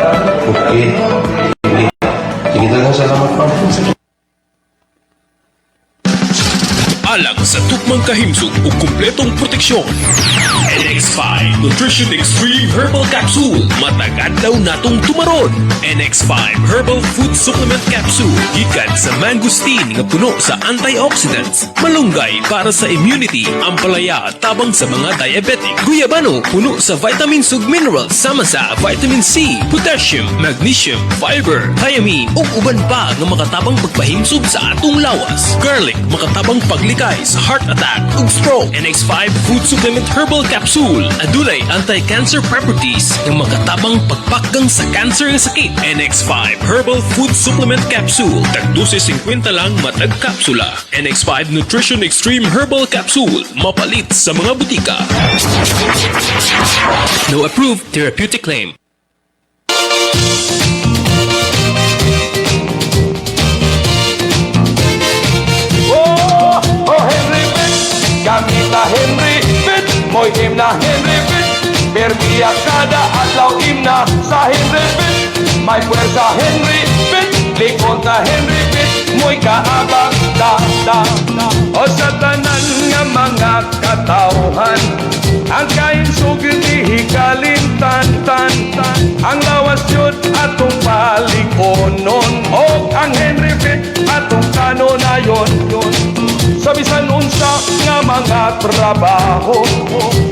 Okay. Sige. Sige talaga, salamat pa. Alang sa tukmang kahimsog o kumpletong proteksyon. NX5 Nutrition Extreme Herbal Capsule. Matagad daw natong tumaron. NX5 Herbal Food Supplement Capsule. Gikan sa mangosteen nga puno sa antioxidants. Malunggay para sa immunity. Ampalaya tabang sa mga diabetic. Guyabano puno sa vitamins ug minerals sama sa vitamin C, potassium, magnesium, fiber, thiamine ug uban pa nga makatabang pagpahimsog sa atong lawas. Garlic makatabang paglikay sa heart attack ug stroke. NX5 Food Supplement Herbal Capsule adunay anti-cancer properties nga makatabang pagpakgang sa cancer nga sakit. NX5 Herbal Food Supplement Capsule tag 12.50 lang matag kapsula. NX5 Nutrition Extreme Herbal Capsule mapalit sa mga butika. No approved therapeutic claim. Gamita Henry Fit, mo'y himna Henry Fit. Permiya kada adlaw himna sa Henry Fit. May puwersa Henry Fit, likod na Henry Fit. Mo'y kaabang o sa tanan nga mga katawhan. Ang kainsog di kalimtan-tan. Ang lawas yun atong palikonon. O ang Henry Fit atong kanonayon. Sa bisan unsa nga mga trabaho,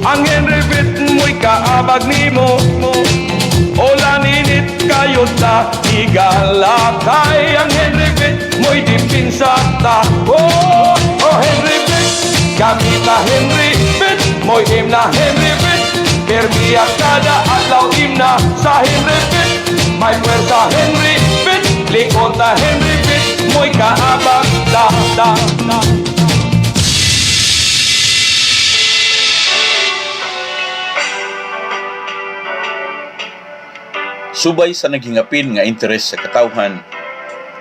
ang Henry Fit mo'y kaabag nimo. O laninit kayo ta igalakay. Ang Henry Fit mo'y dipinsa ta. Oh Henry Fit, gamita Henry Fit. Mo'y himna Henry Fit. Permiya kada adlaw himna sa Henry Fit. May puwersa Henry Fit, likod na Henry Fit. Mo'y kaabag da. Subay sa naghingapin nga interes sa katawhan,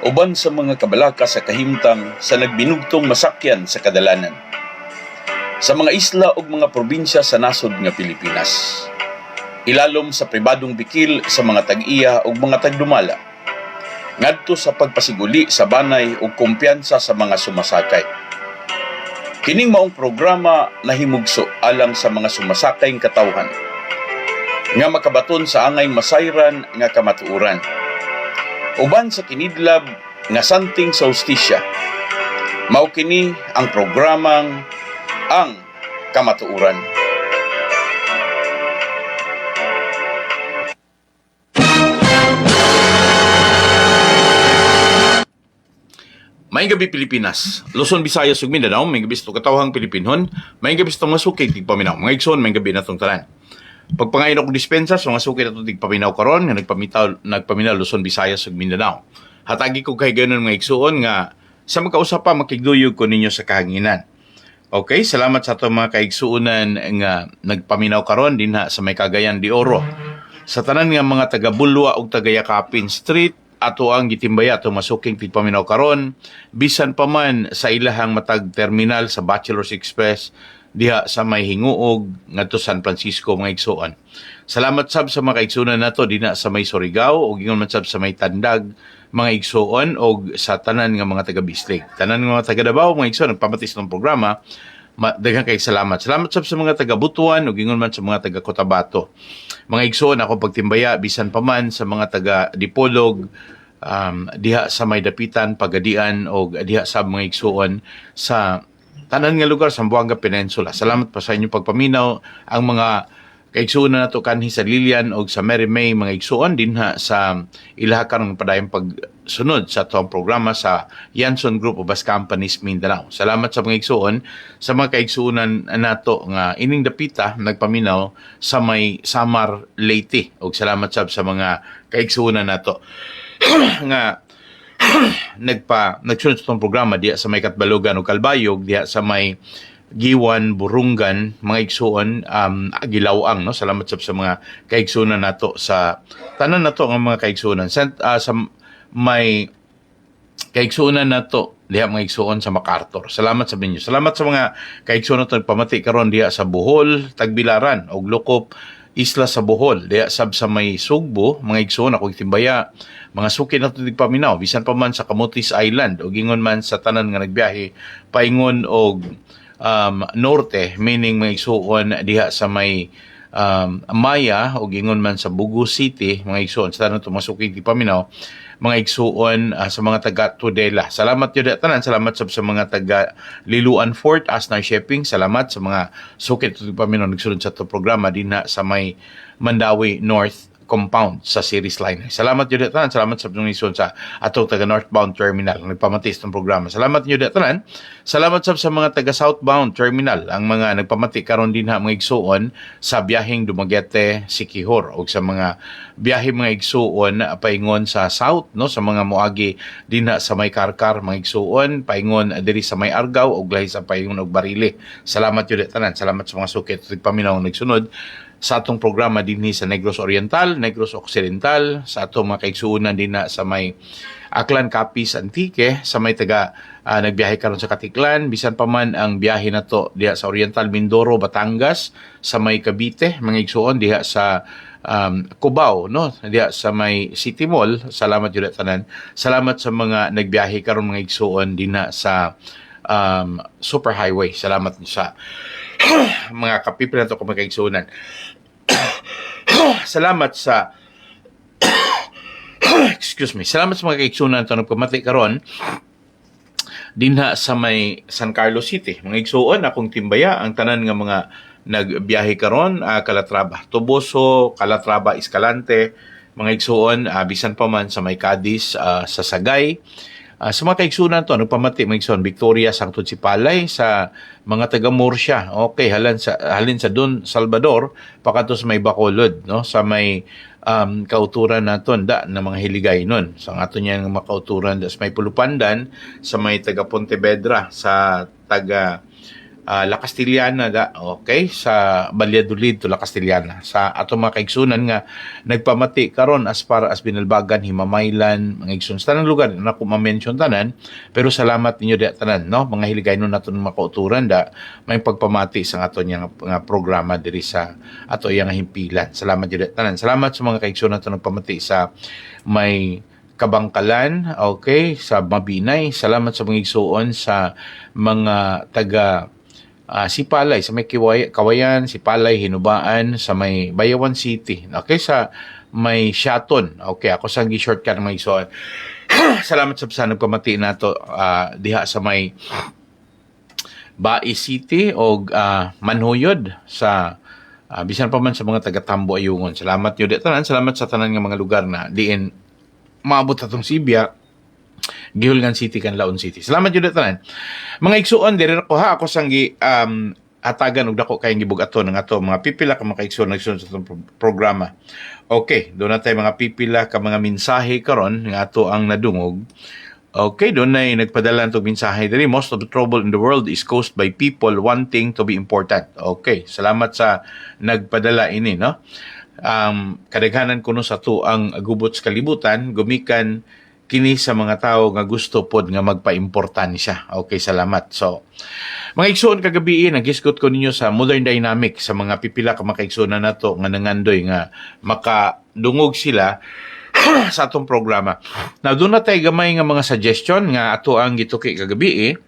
uban sa mga kabalaka sa kahimtang sa nagbinugtong masakyan sa kadalanan. Sa mga isla ug mga probinsya sa nasod nga Pilipinas. Ilalom sa pribadong bikil sa mga tag-iya ug mga tagdumala. Ngadto sa pagpasiguli sa banay ug kumpiyansa sa mga sumasakay. Kining maong programa nahimugso alang sa mga sumasakayng katawhan nga makabaton sa angay masayran nga kamatuuran. Uban sa kinidlab nga santing sa hustisya, mao kini ang programang Ang Kamatuuran. May gabi Pilipinas, Luzon, Visayas ug Mindanao, may gabi sa katawhang Pilipinhon, may gabi sa masukay tigpaminaw. Mga igsoon, may gabi natong tanan. Pagpangayon akong dispensa sa mga suki na itong tigpaminaw karon nga nagpaminaw Luzon, Visayas ug Mindanao. Hatagi ko kay ganon mga igsuon nga sa magkausap pa makigduyog ko ninyo sa kahanginan. Okay, salamat sa itong mga kaigsuunan nga nagpaminaw karon dinha sa may Cagayan de Oro. Sa tanan nga mga taga-Bulwa ug taga-Yakapin Street ato ang gitimbaya ato masuking tigpaminaw karon bisan pa man sa ilahang matag terminal sa Bachelor's Express diha sa may Hinguog ngadto San Francisco mga igsuon. Salamat sab sa mga kaigsuonan nato dinha sa may Surigao ug ingon man sab sa may Tandag mga igsuon og sa tanan nga mga taga Bislig. Tanan nga mga taga Davao mga igsuon nagpamatis ng programa. Daghang kay salamat. Salamat sab sa mga taga Butuan ug ingon man sa mga taga Cotabato. Mga igsuon ako pagtimbaya bisan pa man sa mga taga Dipolog diha sa may Dapitan, Pagadian o diha sa mga igsuon sa tanan nga lugar sa Buanga Peninsula. Salamat pa sa inyong pagpaminaw. Ang mga kaigsuon na nato kanhi sa Lilian o sa Mary May mga igsuon dinha sa ilahakan ng padayong pagsunod sa itong programa sa Yanson Group of Bus Companies Mindanao. Salamat sa mga igsuon sa mga kaigsuonan nato nga ining dapita nagpaminaw sa may Samar, Leyte. O salamat sa mga kaigsuonan nato nga nagsunod sa itong programa diya sa may Katbalogan o Kalbayog, diya sa may Giwan, Burungan, mga igsuon, Agilawang, no? Salamat sa mga kaigsunan nato sa tanan nato ang mga kaigsunan. Sa may kaigsunan nato diha mga igsuon sa MacArthur. Salamat sa inyo. Salamat sa mga kaigsunan nato nagpamati karon diha sa Bohol, Tagbilaran og Lukop, isla sa Bohol, diya sab sa may Sugbo, mga igsoon ako timbaya, mga suki na tutig paminaw, bisan pa man sa Camotes Island, o gingon man sa tanan nga nagbiyahe, paingon og norte, meaning mga igsoon diha sa may Maya, o gingon man sa Bugu City, mga igsoon, sa tanan tumasuki ti paminaw, mga igsuon sa mga taga Tudela. Salamat yun tanan, salamat sa mga taga Liluan Fort, Asnar Shipping, salamat sa mga sukit ito pa nagsunod sa ito programa din na sa may Mandawi North Compound sa Series Line. Salamat yun tanan, salamat sa pagsunod sa atong taga Northbound Terminal, nagpamatis ng programa. Salamat yun tanan, salamat sa mga taga Southbound Terminal, ang mga nagpamati karon din ha mga igsuon sa biyaheng Dumaguete, Siquijor, o sa mga biyahe mga igsuon paingon sa South, no, sa mga moagi din sa may Karkar mga igsuon, paingon diri sa may Argao o lahi sa paingon og Barili. Salamat yun tanan, salamat sa mga sukit ug paminaw nagsunod sa atong programa dinhi sa Negros Oriental, Negros Occidental, sa atong mga kaigsuonan din sa may Aklan, Capiz, Antique, sa may taga nagbiyahe karon sa Katiklan, bisan pa man ang biyahe na to diha sa Oriental, Mindoro, Batangas, sa may Cavite, mga igsuon diha sa Cubao, no, diha sa may City Mall. Salamat yun tanan, salamat sa mga nagbiyahe karon mga igsuon din sa Superhighway. Salamat sa mga kapipil na to kung magkaigsunan. Salamat sa excuse me, salamat sa mga kaigsunan na to nagpamati karon dinha sa may San Carlos City. Mga igsuon akong timbaya ang tanan nga mga nagbiyahe karon, Calatrava, Toboso, Calatrava, Escalante, mga igsuon bisan pa man sa may Cadiz, sa Sagay. Sa mga kaigsunan to, nagpamati mga igsoon, Victoria, Sangtod Sipalay, sa mga taga Murcia, okay, halin sa Don Salvador, pakato sa may Bacolod, no, sa may kauturan naton da na mga hiligay nun. So ang ato niya ng mga kauturan sa may Pulupandan, sa may taga Pontevedra, sa taga La Castellana da, okay, sa Valladolid to La Castellana, sa ato mga kaigsunan nga nagpamati karon as para as Binalbagan, Himamaylan, mga igsuon sa tanang lugar na ko ma-mention tanan, pero salamat ninyo da tanan, no, mga hiligay nun naton mga kauturan da may pagpamati sa ato niya nga programa diri sa ato yang himpilan. Salamat ninyo da tanan, salamat sa mga kaigsunan naton nagpamati sa may Kabangkalan, okay, sa Mabinay, salamat sa mga igsuon sa mga taga Sipalay, sa may Kawayan, Sipalay, Hinubaan, sa may Bayawan City, okay, sa may Shaton, okay, ako sang gi-shortcut ng mga igsoon. Salamat sa nagpamati nato diha sa may Bai City o Manhuyod, sa bisan pa man sa mga taga-Tambo Ayungon. Salamat yun tanan, salamat sa tanan nga mga lugar na diin maabot atong Sibya, Gihulgan City, Canlaon City. Salamat yun tanan. Mga igsuon, diri ko ha, ako sanggi hatagan og dako kayong gibugaton ng ato mga pipila ka mga igsuon nagsunod sa itong programa. Okay, doon na tayo mga pipila ka mga mensahe karon nga ato ang nadungog. Okay, doon na nagpadala itong mensahe diri. Most of the trouble in the world is caused by people wanting to be important. Okay, salamat sa nagpadala ini, no? Kadaghanan kuno sa to ang gubot sa kalibutan, gumikan kini sa mga tao nga gusto pod nga magpa-importansya. Okay, salamat. So, mga igsoon kagabi, nag-isgot ko ninyo sa Modern Dynamic sa mga pipila ka makaigsunan na to nga nangandoy nga makadungog sila sa atong programa. Now, doon na tayo gamay nga mga suggestion nga ato ang gituki kagabi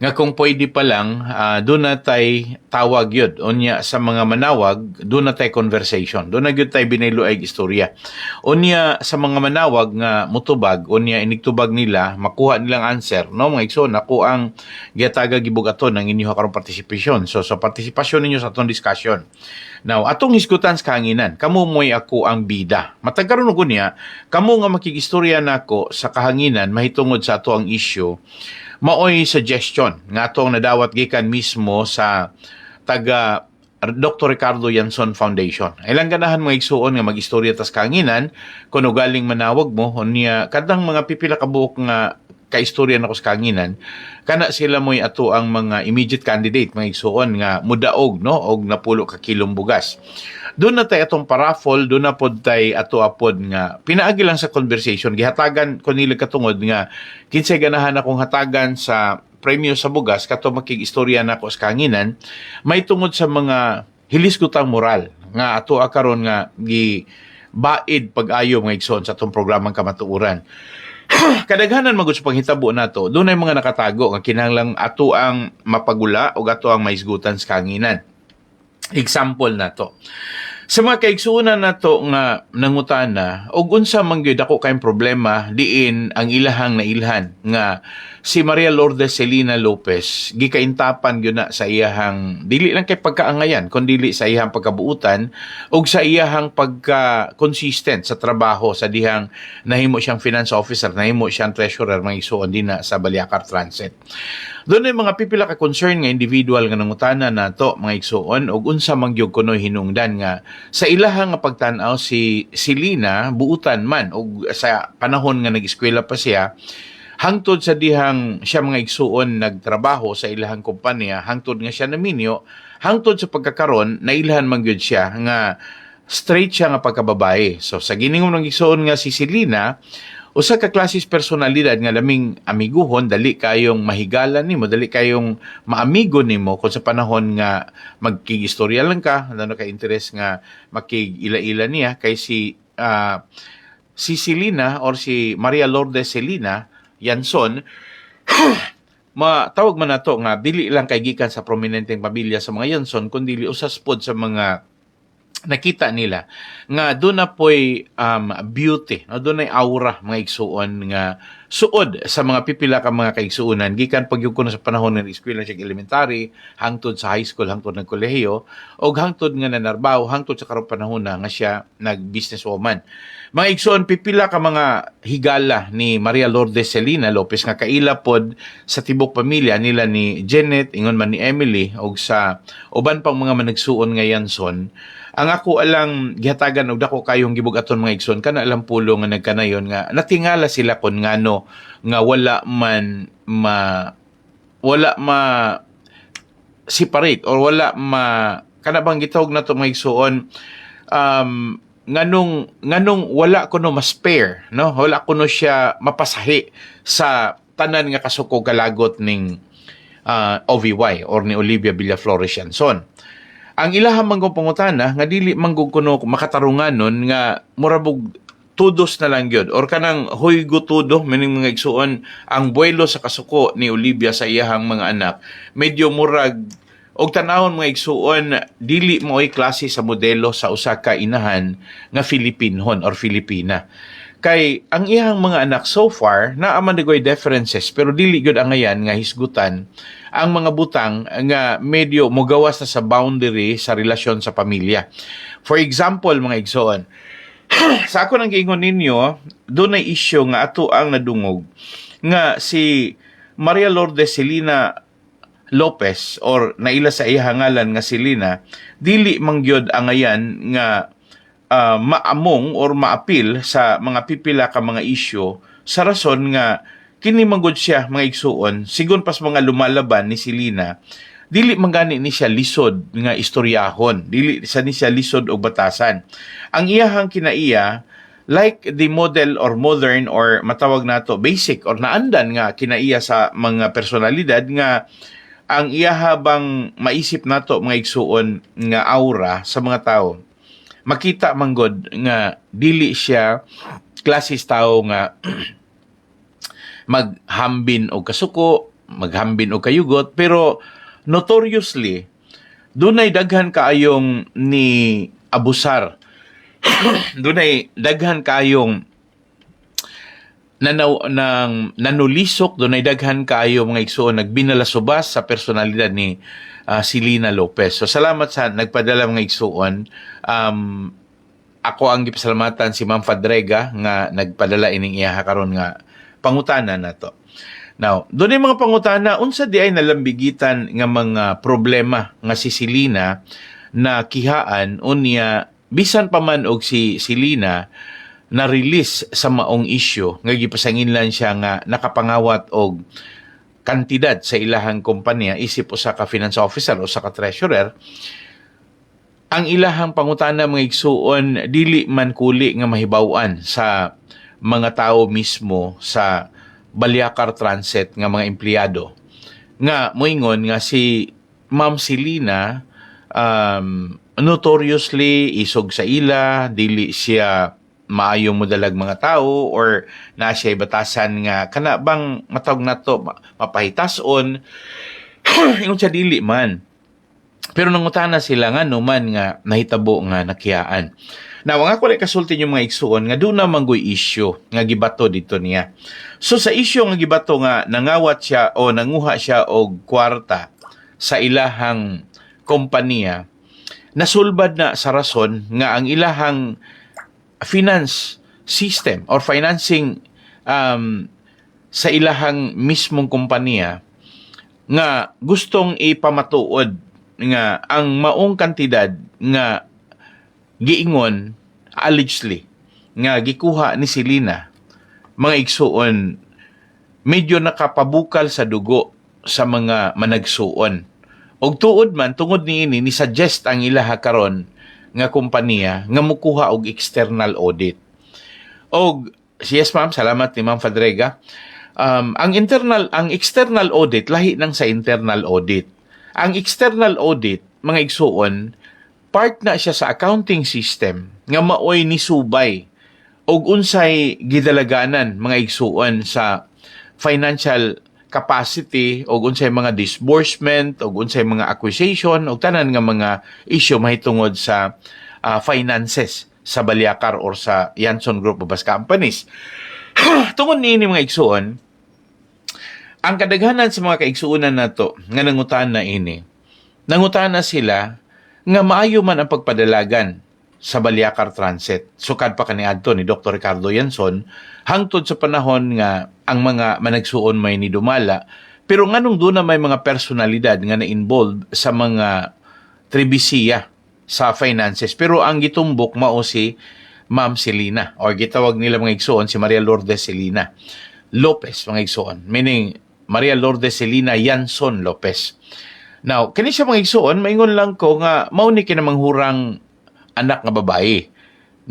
nga kung pwede pa lang, doon na tayo tawag yun. Unya sa mga manawag, doon na tayo conversation. Doon na yun tayo binaylo ay istorya. Unya sa mga manawag nga mutubag, unya inigtubag nila, makuha nilang answer. No, mga igsoon, ako ang giyataga gibugaton ng inyo karong partisipasyon. So, sa partisipasyon ninyo sa atong discussion. Now, atong hisgutan sa kahanginan, kamo mo'y ako ang bida. Matagkaroon ko niya, kamo nga makigistorya na ako sa kahanginan, mahitungod sa ato ang issue, maoy suggestion nga atong nadawat gikan mismo sa taga Dr. Ricardo Yanson Foundation. Ilang ganahan mga igsuon nga mag-istorya tas kanginan kuno galing manawag mo unya kadang mga pipila ka buok nga kaistorya na ko sa kanginan kana sila mo'y ato ang mga immediate candidate mga igsuon nga mudaog, no, og napulo ka kilong bugas. Doon na tayo atong paraffol, doon na pod tayo ato apod nga pinaagi lang sa conversation, gihatagan ko nila katungod nga kinsay ganahan akong hatagan sa premyo sa bugas kato makig-istorya na ko sa kanginan may tungod sa mga hilis kutang moral nga ato karon nga gi baid pag-ayo mga igsoon sa atong programang kamatuoran. Kadaghanan magud sa panghitabo nato, dunay mga nakatago nga kinahanglang ato ang mapagula o ato ang maisgutan sa kanginan. Example nato. Sa mga kaigsuonan nato nga nangutana og unsa man gyud ako kay problema diin ang ilahang nailhan nga si Maria Lourdes Celina Lopez gikaintapan gyud na sa iyahang dili lang kay pagkaangayan kundi dili sa iyahang pagkabuutan ug sa iyahang pagka consistent sa trabaho sa dihang nahimo siyang finance officer, nahimo siyang treasurer mga igsuon dinha sa Baliacar Transit. Doon ay mga pipila ka concern nga individual nga nangutana nato mga igsuon og unsa man gyud kuno hinungdan nga sa ilahang nga pagtan-aw si Celina buutan man og sa panahon nga nag-eskwela pa siya hangtod sa dihang siya mga igsuon nagtrabaho sa ilahang kompanya hangtod nga siya naminyo hangtod sa pagkakaron nailhan man gyud siya nga straight siya nga pagkababae. So sa giningon ng igsuon nga si Celina usa ka klases personalidad nga laming amiguhon, dali kayong mahigalan nimo, dali kayong maamigo nimo kung sa panahon nga magkigistorya lang ka, ano ka interest nga makigila-ila niya kay si Celina or si Maria Lourdes Celina Yanson matawag man nato nga dili lang kay gikan sa prominenteng pamilya sa mga Yanson kundi usas pod sa mga nakita nila nga doon na po'y beauty, no? Doon ay aura mga igsuon nga suod sa mga pipila ka mga kaigsuonan gikan pagyug kuno sa panahon ng eskwela siya elementary hangtod sa high school hangtod ng kolehiyo og hangtod nga nanarbaho hangtod sa karong panahon na nga siya nag-businesswoman. Mga igsuon pipila ka mga higala ni Maria Lourdes Celina Lopez nga kaila pod sa tibok pamilya nila ni Janet ingon man ni Emily og sa uban pang mga managsuon nga Yanson. Ang ako alang gihatagan og dako kayong gibugaton mga igsoon kana alang pulo nga nagkanayon nga natingala sila kon ngano nga wala ma separate or wala kana bang gitawag nato mga igsoon nganong wala kuno ma-spare, no? Wala kuno siya mapasahi sa tanan nga kasuko kalagot ning OVY or ni Olivia Villaflores Yanson. Ang ilahang manggong pangutana nga dili manggong kuno makatarunganon nga murabog tudos na lang gyud or kanang huygo tudo meaning mga igsuon ang buwelo sa kasuko ni Olivia sa iyahang mga anak medyo murag og tanawon mga igsuon dili mo'y klase sa modelo sa usa ka inahan nga Filipinhon or Filipina. Kay ang iyang mga anak so far naaman digoy differences pero dili gyud ang ngayan nga hisgutan ang mga butang nga medyo mogawas na sa boundary sa relasyon sa pamilya. For example mga igsoon sa ako nang giingon ninyo doon ay issue nga ato ang nadungog nga si Maria Lourdes Celina Lopez or naila sa iyang ngalan nga Celina dili mangyod ang ngayan nga maamong or maapil sa mga pipila ka mga isyu sa rason nga kini manggod siya mga igsuon sigon pas mga lumalaban ni Celina dili mangani ni siya lisod nga istoryahon, dili sa ni siya lisod og batasan. Ang iyahang kinaiya like the model or modern or matawag nato basic or naandan nga kinaiya sa mga personalidad nga ang iyahabang maisip nato mga igsuon nga aura sa mga tao makita manggod nga dili siya klases tao nga maghambin o kasuko, maghambin o kayugot, pero notoriously, dunay daghan kaayong ni abusar. Dunay daghan kaayong nanulisok, dunay daghan kaayong mga igsuon nagbinalasubas sa personalidad ni Celina Lopez. So salamat sa nagpadala mga igsuon. Ako ang gipasalamatan si Ma'am Fadrega nga nagpadala ining iyaha karon nga pangutana na to. Now, doon yung mga pangutana, unsa di ay nalambigitan nga mga problema nga si Celina na kihaan unya bisan pa man og si Celina na release sa maong issue nga gipasanginlan siya nga nakapangawat og kantidad sa ilahang kompanya isip usa ka finance officer o sa ka treasurer. Ang ilahang pangutana mga igsuon dili man kuli nga mahibaw-an sa mga tao mismo sa Baliacar Transit nga mga empleyado nga moingon nga si Ma'am Celina notoriously isog sa ila, dili siya maayong modalag mga tao or na siya batasan nga kana bang matawag nato mapahitason ingon siya dili man. Pero nangutana sila nga numan nga nahitabo nga nakiyaan. Now, ang ako kasulti yung mga igsuon nga doon na manggoy issue nga gibato dito niya. So sa issue nga gibato nga nangawat siya o nanguha siya og kwarta sa ilahang kompanya, nasulbad na sa rason nga ang ilahang finance system or financing sa ilahang mismong kompanya nga gustong ipamatuod nga ang maong kantidad nga giingon allegedly nga gikuha ni Selena mga igsuon medyo nakapabukal sa dugo sa mga managsuon. Og tuod man tungod niini ni suggest ang ilaha karon nga kompanya nga mukuha og external audit. Og yes ma'am, salamat ni Ma'am Fadrega. Ang external audit lahi nang sa internal audit. Ang external audit mga igsuon part na siya sa accounting system nga maoy ni subay og unsay gidalaganan mga igsuon sa financial capacity og unsay mga disbursement og unsay mga acquisition og tanan nga mga issue mahitungod sa finances sa Baliakar or sa Yanson Group of Bus Companies. Tungod niini mga igsuon, ang kadaghanan sa mga kaigsuonan nato nga nangutan na ini, nangutan na sila nga maayo man ang pagpadalagan sa Baliakar Transit. Sukad pa kaniadto ni Dr. Ricardo Yanson hangtod sa panahon nga ang mga managsuon may ni dumala. Pero nganong doon na may mga personalidad nga na-involved sa mga tribisiya sa finances. Pero ang gitumbok mao si Ma'am Selena or gitawag nila mga igsuon si Maria Lourdes Selena Lopez mga igsuon. Meaning Maria Lourdes Selena Yanson Lopez. Now, kani siya mga igsuon, maingon lang ko nga mauni kinamanghurang anak nga babae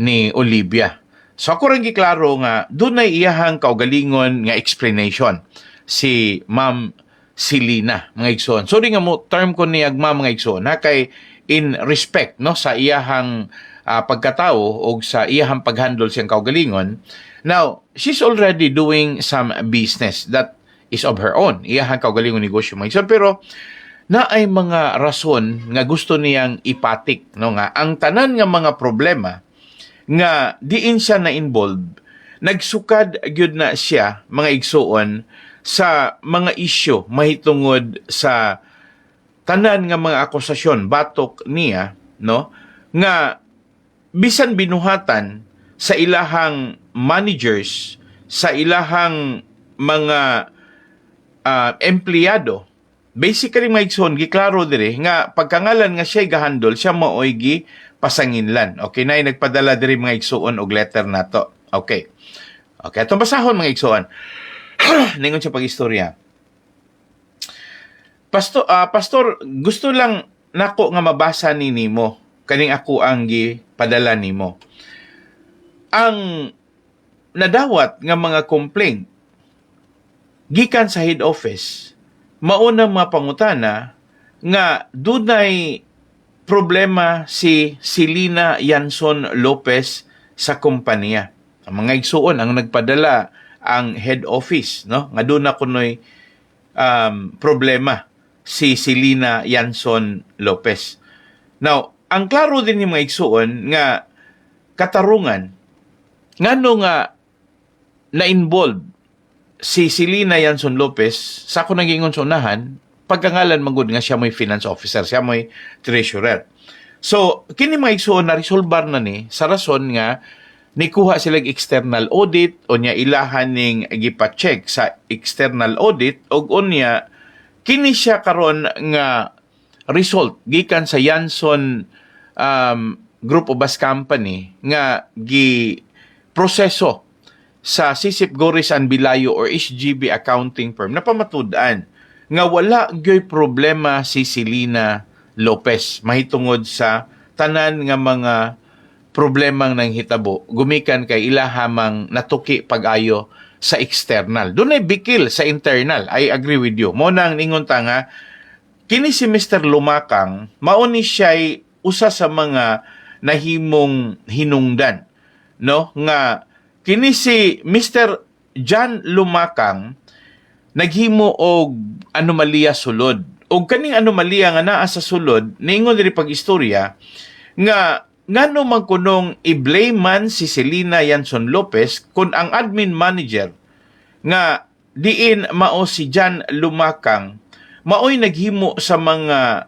ni Olivia. So ako rin giklaro nga doon ay iyahang kaugalingon nga explanation si Ma'am Selena mga igsuon. So di nga mo term ko ni agma mga igsuon na kay in respect no sa iyahang pagkatao o sa iyahang paghandle siyang kaugalingon. Now, she's already doing some business that is of her own. Iyahang kaugalingon negosyo mga igsuon. Pero na ay mga rason nga gusto niyang ipatik no nga ang tanan nga mga problema nga diin siya na involved nagsukad gyud na siya mga igsuon sa mga issue mahitungod sa tanan nga mga akusasyon batok niya no nga bisan binuhatan sa ilahang managers sa ilahang mga empleyado. Basically, mga igsoon, giklaro dire nga pagkangalan nga siya gahandol, siya maoy gi pasanginlan. Okay, na nagpadala dire mga igsoon og letter nato. Okay. Okay, atong basahon mga igsoon. Ningon siya pag-istorya. Pastor, gusto lang nako nga mabasa ni nimo kaning ako ang gipadala nimo. Ang nadawat nga mga complaint gikan sa head office mauna mga pangutana nga dunay problema si Selena Yanson Lopez sa kompanya. Ang mga igsuon ang nagpadala ang head office no nga doon na kunoy problema si Selena Yanson Lopez. Now, ang klaro din ni mga igsuon nga katarungan ngano nga na-involved si Selena Yanson Lopez, sa ako naging unahan, pagkangalan manggod nga siya may finance officer, siya may treasurer. So, kini mga igsuon na resolbar na ni, sa rason nga, nikuha silang external audit, o niya ilahan ning gipa-check sa external audit, o niya, kini siya karon nga result, gikan sa Yanson Group of Bus Company, nga gi-proseso sa Sisip Goris and Bilayo or SGB accounting firm na pamatud-an nga wala gyoy problema si Selena Lopez mahitungod sa tanan nga mga problemang nanghitabo gumikan kay ilahamang natuki pag-ayo sa external. Doon ay bikil sa internal. I agree with you. Mo nang ningon ta nga kini si Mr. Lumakang mao ni siya'y usa sa mga nahimong hinungdan, no, nga kini si Mr. John Lumakang naghimo og anomalya sulod. Og kaning anomalya nga naa sa sulod, niingon diri pag-istorya nga ngano man kunong i-blame man si Selina Yanson Lopez kung ang admin manager nga diin mao si John Lumakang maoy naghimo sa mga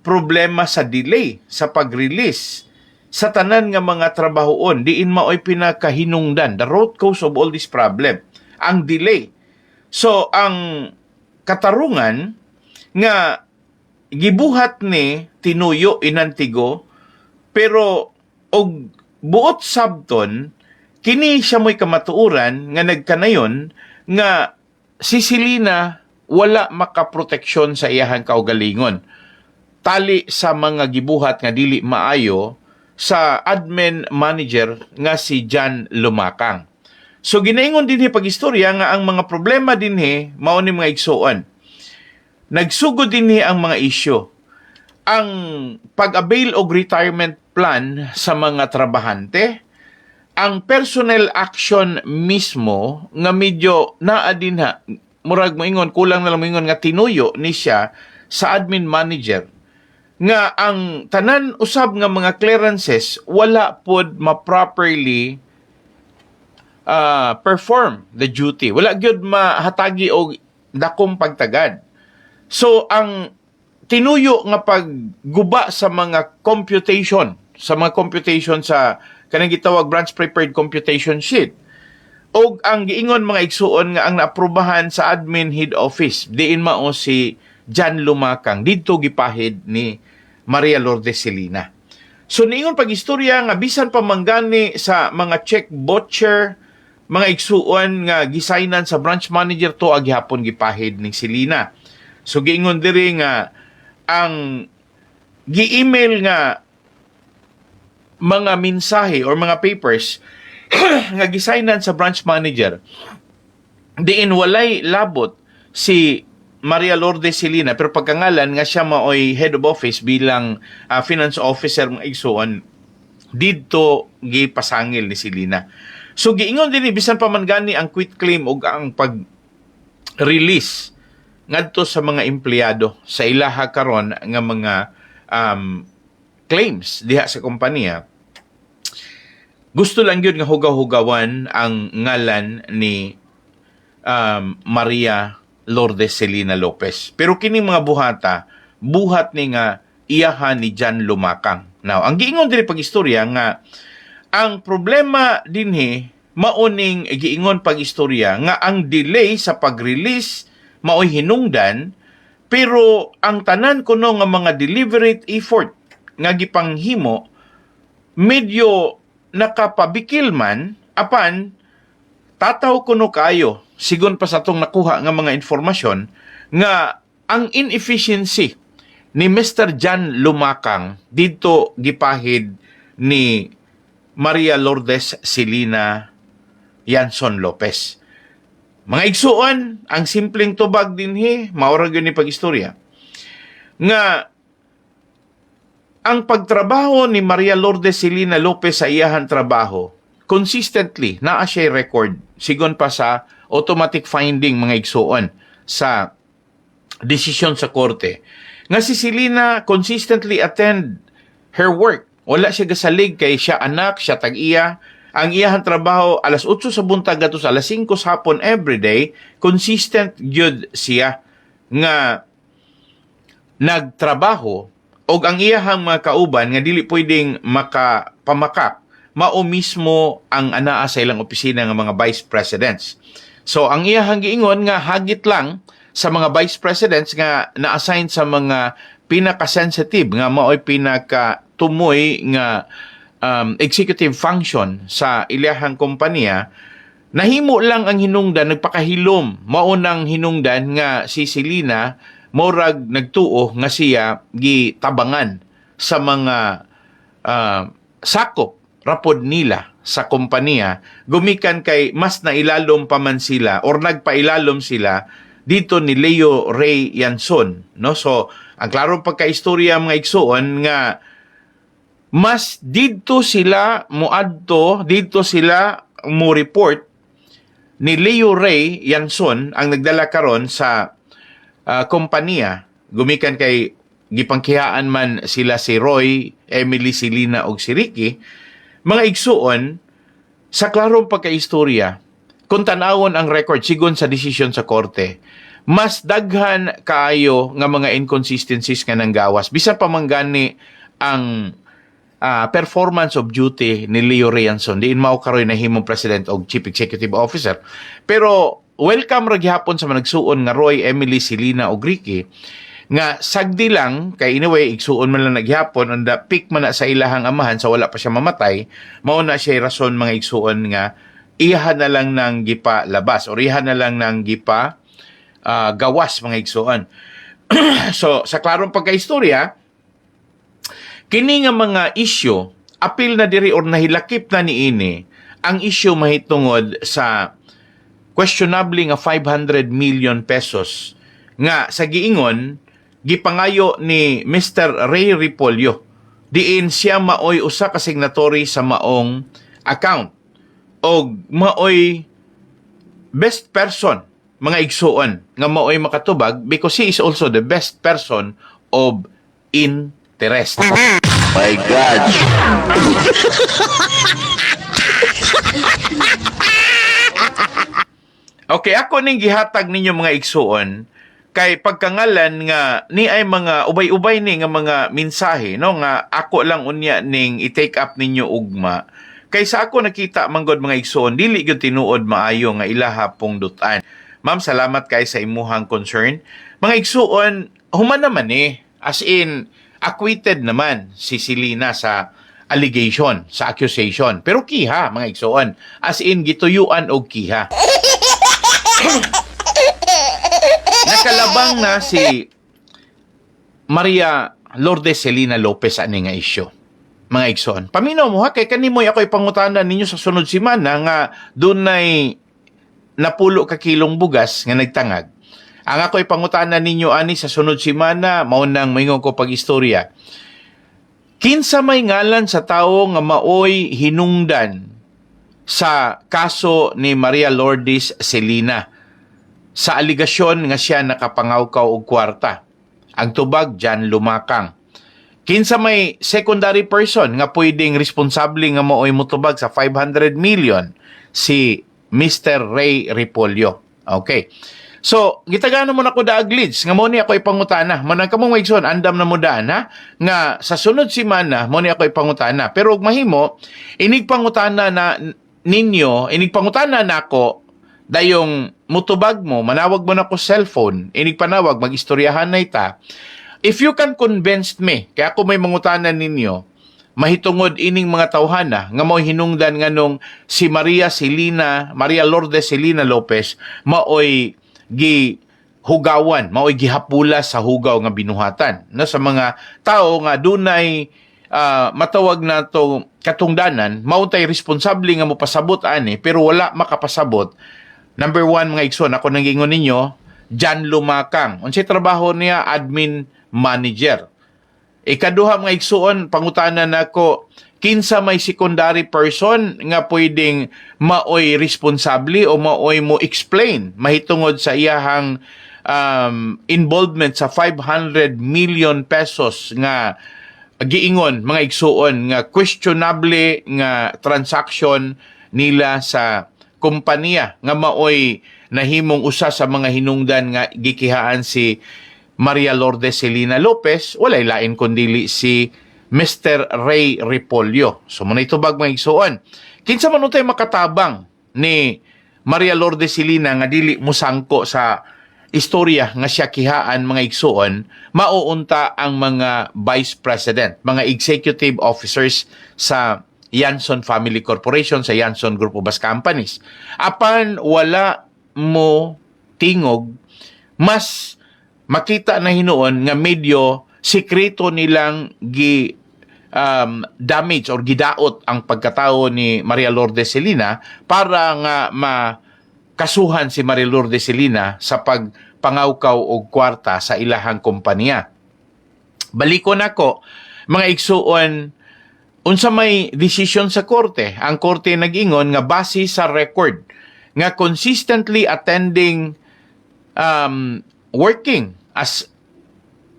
problema sa delay sa pag-release sa tanan nga mga trabahoon, diin maoy pinakahinungdan, the root cause of all this problem, ang delay. So ang katarungan nga gibuhat ni Tinuyo Inantigo, pero og buot sabton kini siya mo'y kamatuuran nga nagkanayon nga si Selina wala makaproteksyon sa iyahang kaugalingon tali sa mga gibuhat nga dili maayo sa admin manager nga si John Lumakang. So ginaingon dinhi pag-istorya nga ang mga problema dinhi mao ni mga igsuon. Nagsugod dinhi ang mga isyu. Ang pag-avail og retirement plan sa mga trabahante, ang personnel action mismo nga medyo naa dinha, murag moingon kulang na lang moingon nga tinuyo ni siya sa admin manager nga ang tanan usab nga mga clearances wala pod ma-properly perform the duty. Wala gyud mahatagi og dakong pagtagad. So ang tinuyo nga pagguba sa mga computation sa kanang gitawag branch prepared computation sheet. Og ang giingon mga igsuon nga ang naaprubahan sa admin head office diin mao si John Lumakang didto gipahid ni Maria Lourdes Selina. So niingon pag-istorya nga bisan pa manggani sa mga check voucher, mga igsuon nga gisaynan sa branch manager to aghapon gipahid ni Selina. So giingon diri nga ang gi-email nga mga mensahe or mga papers nga gisaynan sa branch manager diin walay labot si Maria Lourdes Selina, pero pagkangalan nga siya maoy head of office bilang finance officer mga igsuon didto gipasangil ni Selina. So giingon dinhi bisan pa man gani ang quit claim ug ang pag-release ngadto sa mga empleyado sa ilaha karon nga mga claims diha sa kompanya, gusto lang yun nga hugaw-hugawan ang ngalan ni Maria Lourdes Selina Lopez. Pero kining mga buhat ni nga iyahan ni John Lumakang. Now, ang giingon diri pag-istorya nga ang problema dinhi mauning giingon pag-istorya nga ang delay sa pag-release maoy hinungdan, pero ang tanan kuno nga mga deliberate effort nga gipanghimo medyo nakapabikil man apan tataw kuno kayo sigon pa sa atong nakuha nga mga informasyon nga ang inefficiency ni Mr. John Lumakang dito gipahid ni Maria Lourdes Selina Yanson Lopez. Mga igsuon, ang simpleng tubag dinhi maura gyud ni pag-istorya nga ang pagtrabaho ni Maria Lourdes Selina Lopez sa iyahan trabaho consistently naa siya record sigon pa sa automatic finding mga igsuon sa desisyon sa korte nga si Selina consistently attend her work. Wala siya gasalig kay siya anak, siya tag-iya. Ang iyahan trabaho alas 8 sa buntag ato sa alas 5 sa hapon everyday, consistent gyud siya nga nagtrabaho og ang iyahang mga kauban nga dili pwedeng makapamakak mao mismo ang anaa sa ilang opisina nga mga vice presidents. So ang iyahang giingon nga hagit lang sa mga vice presidents nga na-assign sa mga pinaka-sensitive nga mao'y pinaka-tumoy nga executive function sa ilahang kompanya, nahimo lang ang hinungdan, nagpakahilom, maunang hinungdan nga si Selina, morag nagtuo nga siya gitabangan sa mga sakop, rapod nila sa kompanya, gumikan kay mas nailalom pa man sila or nagpailalom sila dito ni Leo Ray Yanson. No? So, ang klarong pagkaistorya mga igsuon nga mas didto sila mo report ni Leo Ray Yanson ang nagdala karon sa kompanya gumikan kay gipangkihaan man sila si Roy, Emily, si Lina og si Ricky. Mga igsuon sa klarong pagkaistorya kung tanawon ang record sigon sa desisyon sa korte, mas daghan kaayo nga mga inconsistencies nga nanggawas bisan pa man gani ang performance of duty ni Leo Ray Yanson diin mao karoy nahimong president o chief executive officer. Pero welcome ra gihapon sa managsuon nga Roy, Emily, si Lina og Ricky nga sagdi lang kay anyway igsuon man lang naghapon and pick man na sa ilahang amahan sa wala pa siya mamatay, mao na siya rason mga igsuon nga iha na lang nang gipa labas or iha na lang nang gipa gawas mga igsuon. So sa klarong pagkaistorya kini nga mga isyu apil na diri or nahilakip na niini ang isyu mahitungod sa questionable nga 500 million pesos nga sa giingon gipangayo ni Mr. Ray Repolyo diin siya maoy usa ka signatory sa maong account o maoy best person mga igsuon nga maoy makatubag because he is also the best person of interest. My God. Okay, ako ning gihatag ninyo mga igsuon kay pagkangalan nga ni ay mga ubay-ubay ni nga mga mensahe no nga ako lang unya ning i-take up ninyo ugma kay sa ako nakita manggod mga igsuon dili gyud tinuod maayo nga ilaha pong dutan. Ma'am, salamat kay sa imuhang concern. Mga igsuon human naman as in acquitted naman si Silina sa allegation, sa accusation. Pero kiha mga igsuon as in gituyuan og kiha. Nakalabang na si Maria Lourdes Celina Lopez ani nga isyu. Mga igsoon. Paminaw mo ha kay kanimoy ako ipangutanan ninyo sa sunod semana nga dunay napulo ka kilong bugas nga nagtangag. Ang ako ipangutanan ninyo ani sa sunod semana mao nang moingon ko pag-istorya. Kinsa may ngalan sa tawo nga maoy hinungdan sa kaso ni Maria Lourdes Celina sa aligasyon nga siya nakapangawkaw og kwarta. Ang tubag Jan Lumakang. Kinsa may secondary person nga pwedeng responsable nga maoy motubag sa 500 million si Mr. Ray Repolyo. Okay. So, gitagano mo na ko daag leads nga mo ni ako ipangutana. Manang kamong maigsoon andam na mo daan ha nga sa sunod semana mo ni ako ipangutana. Pero ug mahimo inig pangutana na ninyo, inig pangutana nako dayong mutubag mo, manawag mo na ko cellphone, inig panawag, mag-istoryahan na ita. If you can convince me, kaya ako may mangutanan ninyo, mahitungod ining mga tawhana, nga mo hinungdan nga nung si Maria Lourdes Celina Lopez, maoy gihugawan, maoy gihapula sa hugaw nga binuhatan. No, sa mga tao nga dunay matawag na to katungdanan, mauntay responsable nga mo pasabot ani, pero wala makapasabot. Number 1, mga igsoon, ako nangingon ninyo, Jan Lumakang. Unsay trabaho niya? Admin manager. Ikaduha, mga igsoon, pangutanan nako, kinsa may secondary person nga pwedeng maoy responsable o maoy mo explain mahitungod sa iyahang involvement sa 500 million pesos nga giingon, mga igsuon, nga questionable nga transaction nila sa kompanya nga maoy nahimong usa sa mga hinungdan nga gikihaan si Maria Lourdes Celina Lopez, walay lain kundili si Mr. Ray Repolyo. So muna itubag mga igsuon. Kinsa man untay makatabang ni Maria Lourdes Celina nga dili musangko sa istorya nga siya kihaan mga igsuon, mauunta ang mga vice president, mga executive officers sa Yanson Family Corporation, sa Yanson Group of Bus Companies. Apan wala mo tingog, mas makita na hinuon nga medyo sikreto nilang damage or gidaot ang pagkatao ni Maria Lourdes Celina para nga makasuhan si Maria Lourdes Celina sa pagpangawkaw og kwarta sa ilahang kompanya. Balikon ako, mga igsuon, unsa may decision sa korte, ang korte nag-ingon nga base sa record nga consistently attending working as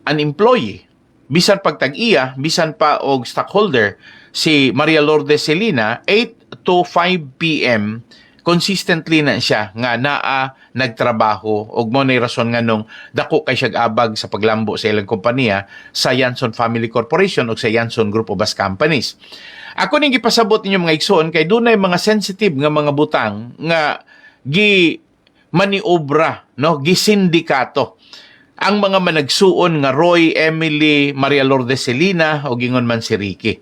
an employee bisan pagtag-iya, bisan pa og stockholder si Maria Lourdes Celina, 8 to 5 p.m. consistently na siya nga naa nagtrabaho ug mo nay rason nga nung dako kay siya abag sa paglambo sa ilang kompanya sa Yanson Family Corporation ug sa Yanson Group of Bus Companies. Ako ning gipasabot ninyo mga igsoon kay dunay mga sensitive nga mga butang nga gi maniobra, no, gi sindikato ang mga managsuon nga Roy, Emily, Maria Lourdes Celina o gingon man si Ricky.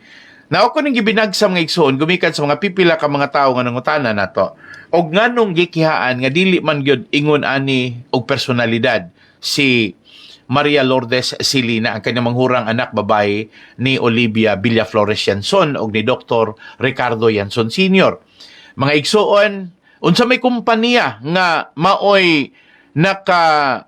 Na ako ning gibinagsam nga igsoon gumikan sa mga pipila ka mga tawo nga nangutana nato og nganong gikihaan nga dili man gyud ingon ani og personalidad si Maria Lourdes Celina ang kanyang manghurang anak babae ni Olivia Villaflores Yanson og ni Dr. Ricardo Yanson Sr. Mga igsoon, unsa may kompanya nga maoy naka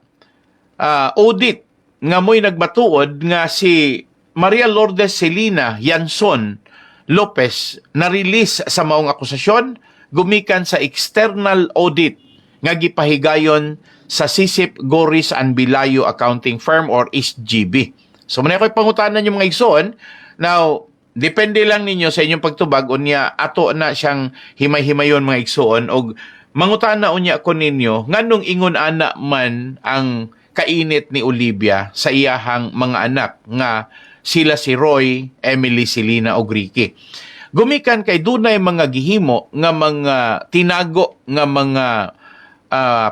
audit nga mo'y nagbatuod nga si Maria Lourdes Celina Yanson Lopez na-release sa maong akusasyon gumikan sa external audit nga gipahigayon sa Sisip Goris and Bilayo Accounting Firm or SGB. So muna ko'y pangutanan yung mga igsoon. Now, depende lang ninyo sa inyong pagtubag unya ato na siyang himay-himayon mga igsoon og mangutana unya ko ninyo nganong ingon ana man ang kainit ni Olivia sa iyahang mga anak nga sila si Roy, Emily Celina o Ricky. Gumikan kay dunay mga gihimo nga mga tinago nga mga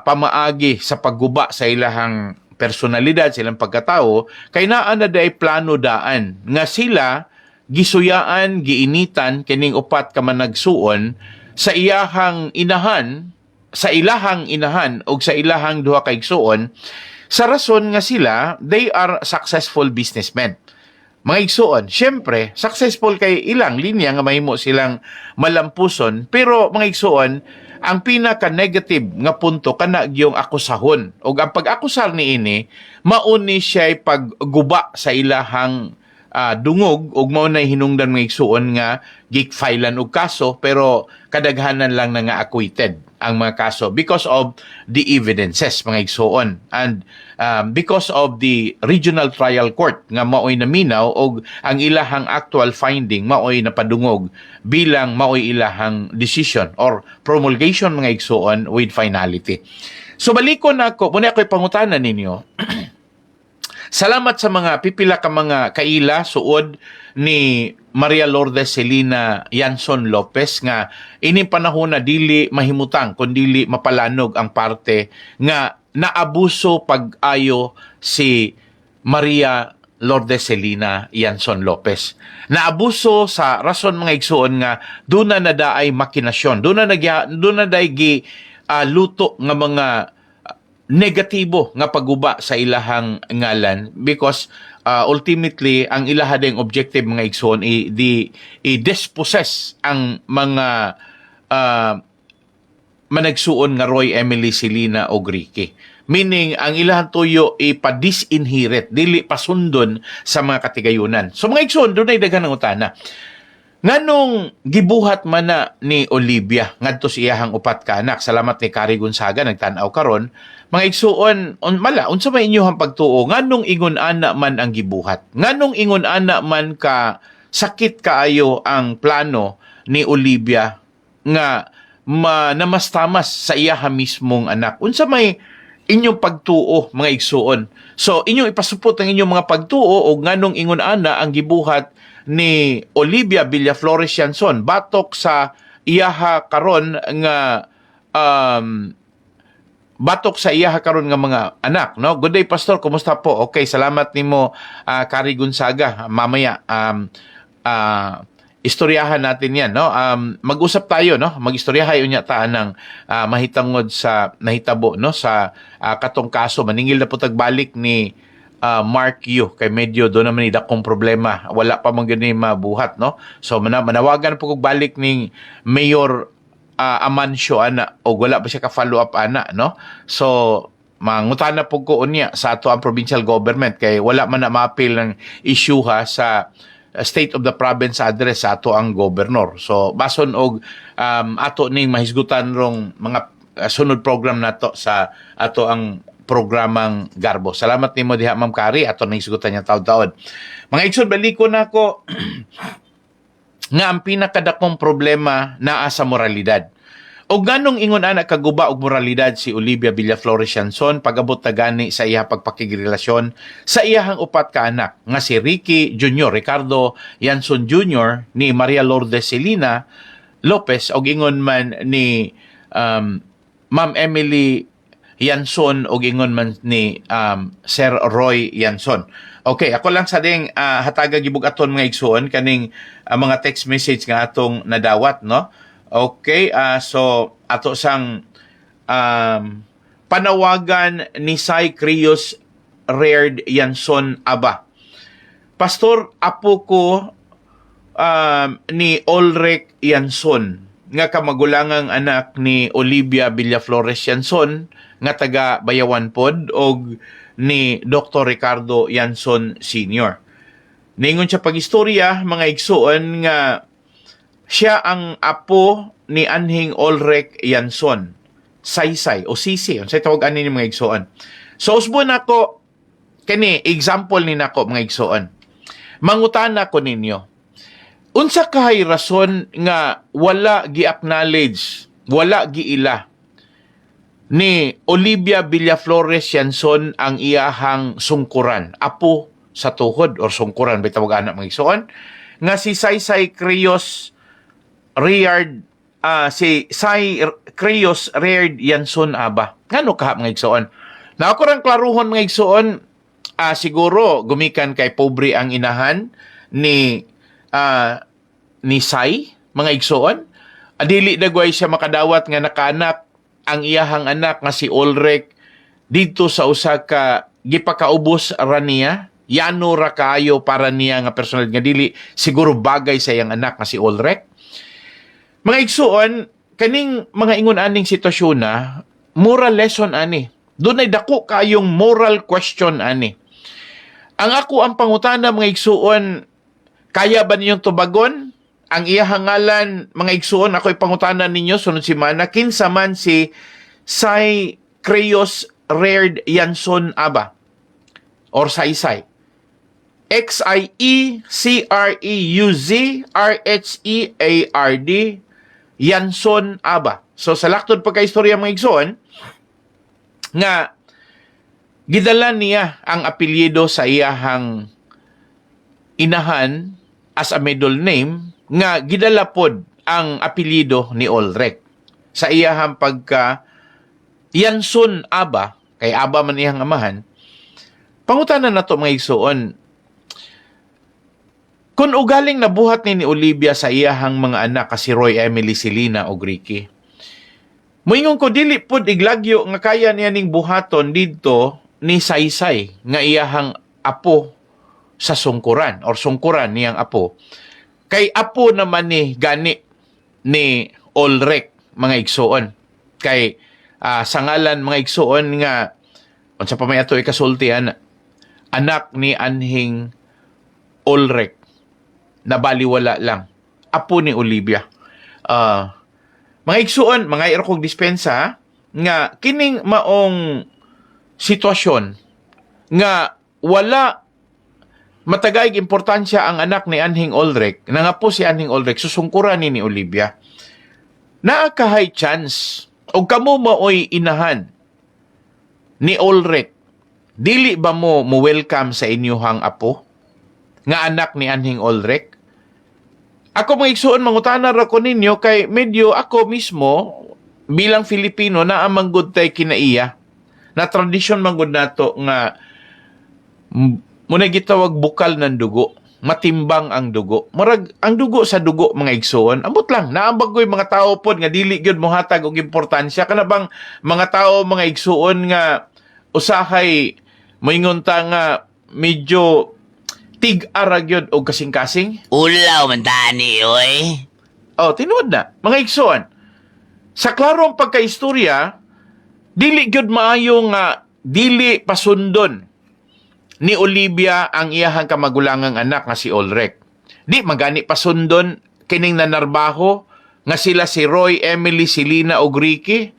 pamaagi sa pagguba sa ilahang personalidad, silang pagkatao, kay naa na day plano daan nga sila gisuyaan, giinitan kining upat ka managsuon sa ilahang inahan o sa ilahang duha ka igsuon sa rason nga sila they are successful businessmen. Mga igsuon, syempre, successful kay ilang linya nga mahimo silang malampuson, pero mga igsuon, ang pinaka-negative nga punto kana gyung akusahon. O ang pag-akusar ni ini, mauni siya pagguba sa ilahang dungog, o mao na hinungdan mga igsuon nga gik-filean og kaso, pero kadaghanan lang na nga acquitted ang mga kaso because of the evidences mga igsuon and because of the regional trial court nga maoy naminaw og ang ilahang actual finding maoy napadungog bilang maoy ilahang decision or promulgation mga igsuon with finality. So balikon ako muna ako'y pangutanan ninyo. Salamat sa mga pipila ka mga kaila suod ni Maria Lourdes Celina Yanson Lopez nga ini panahon na dili mahimutang kundi mapalanog ang parte nga naabuso pag-ayo si Maria Lourdes Celina Yanson Lopez. Naabuso sa rason mga igsuon nga duna na daay makinasyon, duna na daay gi luto nga mga negatibo nga pagguba sa ilahang ngalan because ultimately ang ilaha ding objective mga igsoon i-dispossess ang mga managsuon nga Roy, Emily, Celina o Ricky. Meaning ang ilahang tuyo ipa-disinherit, dili pasundon sa mga katigayunan. So mga igsoon, doon ay daghang utana. Nganong gibuhat man na ni Olivia ngadto sa iyahang upat ka anak. Salamat ni Kari Gonzaga nagtan-aw karon. Mga igsuon, unsa may inyohang pagtuo nganong ingon ana man ang gibuhat? Nganong ingon ana man ka sakit kaayo ang plano ni Olivia nga namastamas sa iyaha mismong anak? Unsa may inyong pagtuo mga igsuon? So inyong ipasupot ang inyong mga pagtuo o nganong ingon ana ang gibuhat ni Olivia Villaflores Yanson batok sa iyaha karon nga mga anak, no? Good day pastor, kumusta po? Okay, salamat nimo Kari Gonzaga. Mamaya istoryahan natin 'yan, no? Mag-usap tayo, no? Mag-istoryahay unya ta ng mahitangod sa nahitabo, no, sa katong kaso. Maningil na po tagbalik ni Mark Yu kay medyo do naman idakong problema, wala pa man gani mabuhat, no? So manawagan po kog balik ning Mayor Amancio ana o wala pa siya ka follow up ana, no? So mangutana po ko unya sa ato ang provincial government kay wala man na ma-appeal ng issue ha sa state of the province address sa ato ang governor. So bason og ato ning mahisgutan rong mga sunod program nato sa ato ang programang Garbo. Salamat nimo diha Ma'am Kari, ato nang hisgutan niya taud-taon. Mga igsoon, baliko na ko nga ang pinakadakong problema naa sa moralidad. O ganong ingon ana kaguba og moralidad si Olivia Villaflores Yanson pag-abot na gani sa iya pagpakigrelasyon sa iyahang upat ka anak nga si Ricky Jr., Ricardo Yanson Jr. ni Maria Lourdes Celina Lopez og ingon man ni Ma'am Emily Yanson og ingon man ni Sir Roy Yanson. Okay, ako lang sa ding hataga gibug aton mga igsoon kaning mga text message nga atong nadawat, no? Okay, so ato sang panawagan ni Sai Crios Reard Yanson Aba. Pastor, apo ko ni Ulrich Yanson nga kamagulangang anak ni Olivia Villaflores Yanson nga taga Bayawan Pod og ni Dr. Ricardo Yanson Sr. Ningon siya pag-istorya mga igsoon nga siya ang apo ni Anhing Ulrich Yanson, Saysay o Sisi, unsay tawag ani ni mga igsoon. So usbon nako kani example ni nako mga igsoon. Mangutana ko ninyo. Unsa kahay rason nga wala gi-acknowledge, wala giila ni Olivia Villaflores Yanson ang iyahang sungkuran, apo sa tuhod or sungkuran bitawag ana mga igsoon, nga si Saysay Crios Reard si Sai Crios Reard Yanson Aba. Ngano ka mga igsoon? Na ako rang klaruhon mga igsoon, siguro gumikan kay pobre ang inahan ni Sai mga igsoon. Adili dagway siya makadawat nga nakanak ang iyahang anak nga si Ulrich dito sa usa ka gipakaubos ra niya. Yano ra kaayo para niya nga personal nga dili siguro bagay sa iyang anak nga si Ulrich. Mga igsuon, kaning mga ingon aning sitwasyon na, moral lesson ani. Doon ay dako kayong moral question ani. Ang ako ang pangutana mga igsuon, kaya ba ninyong tubagon? Ang iyahang ngalan, mga igsuon, ako'y pangutana ninyo, sunod si Mana, kinsa man si Sai Crios Reard Yanson Aba or Saysay. XIECREUZRHEARD Yanson Aba. So sa laktod pagkaistorya mga igsoon nga gidala niya ang apelyido sa iyahang inahan as a middle name nga gidala pod ang apelyido ni Ulrich sa iyahang pagka Yanson Aba, kay Aba man iyang amahan. Pangutanan nato mga igsoon, kung ugaling nabuhat ni Olivia sa iyahang mga anak kasi Roy, Emily, Celina o Ricky, moingon ko dili pod iglagyo nga kaya niya ning buhaton dito ni Saysay nga iyahang apo sa sungkuran or sungkuran niyang apo. Kay apo naman ni gani ni Ulrich mga igsoon. Kay sa ngalan mga igsoon nga unsa pa may ato ikasultian, anak ni Anhing Ulrich na baliwala lang, apo ni Olivia. Mga igsuon, mga irokong dispensa, nga kining maong sitwasyon nga wala matagayg importansya ang anak ni Anhing Ulrich, na nga po si Anhing Ulrich, susungkuran ni Olivia. Naa ka high chance, o kamo maoy inahan ni Ulrich, dili ba mo welcome sa inyuhang apo nga anak ni Anhing Ulrich? Ako mga igsuon, mangutana ra ko ninyo kay medyo ako mismo bilang Filipino na amang good tay kinaiya. Na tradisyon manggod nato nga muna gitawag bukal ng dugo, matimbang ang dugo. Murag ang dugo sa dugo mga igsuon, ambot lang naambag ko'y mga tao pod nga dili gyud mohatag og importansya kana bang mga tao mga igsuon nga usahay moingon ta nga medyo tig-ara gyud og kasing-kasing. Ulaw man tani, oy. Oh, tinuod na. Mga igsoon, sa klarong pagkaistorya, dili gyud maayo nga dili pasundon ni Olivia ang iyahang kamagulangang anak nga si Ulrich. Di magani pasundon kining nanarbaho nga sila si Roy, Emily, si Lina ug Ricky.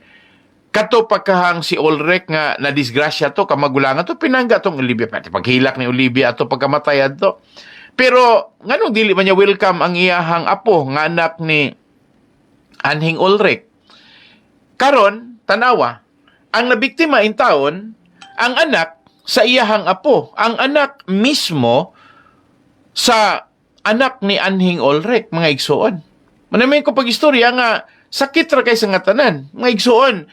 Kato pagkahang si Ulrich nga na disgrasya to, kamagulangan to, pinangga tong Olivia. Pati paghilak ni Olivia ato pagkamatayan to. Pero nganong dili man niya welcome ang iyahang apo nga anak ni Anhing Ulrich. Karon, tanawa, ang nabiktima in taon, ang anak sa iyahang apo, ang anak mismo sa anak ni Anhing Ulrich, mga igsoon. Manamay ko pag-istorya nga, sakit ra kay sa nga tanan, mga igsoon.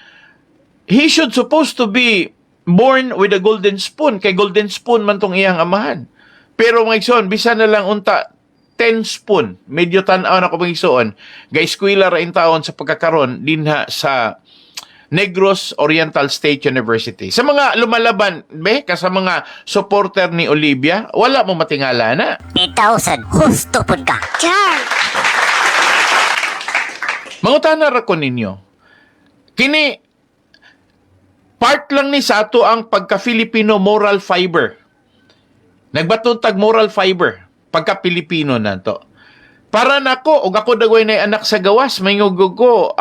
He should supposed to be born with a golden spoon, kay golden spoon man tong iyang amahan. Pero mga igsoon, bisa na lang unta 10 spoon, medyo tanaw na ko mga igsoon, ga-eskwela ra in taon sa pagkakaroon dinha sa Negros Oriental State University. Sa mga lumalaban, sa mga supporter ni Olivia, wala mo matingala na. 8,000, husto po ka. Char! Mangutana ra ko ninyo. Kini, part lang ni sa ato ang pagka-Filipino moral fiber. Nagbatuntag moral fiber, pagka-Pilipino na to. Para nako, og ako dagway na anak sa gawas, mayngog ko,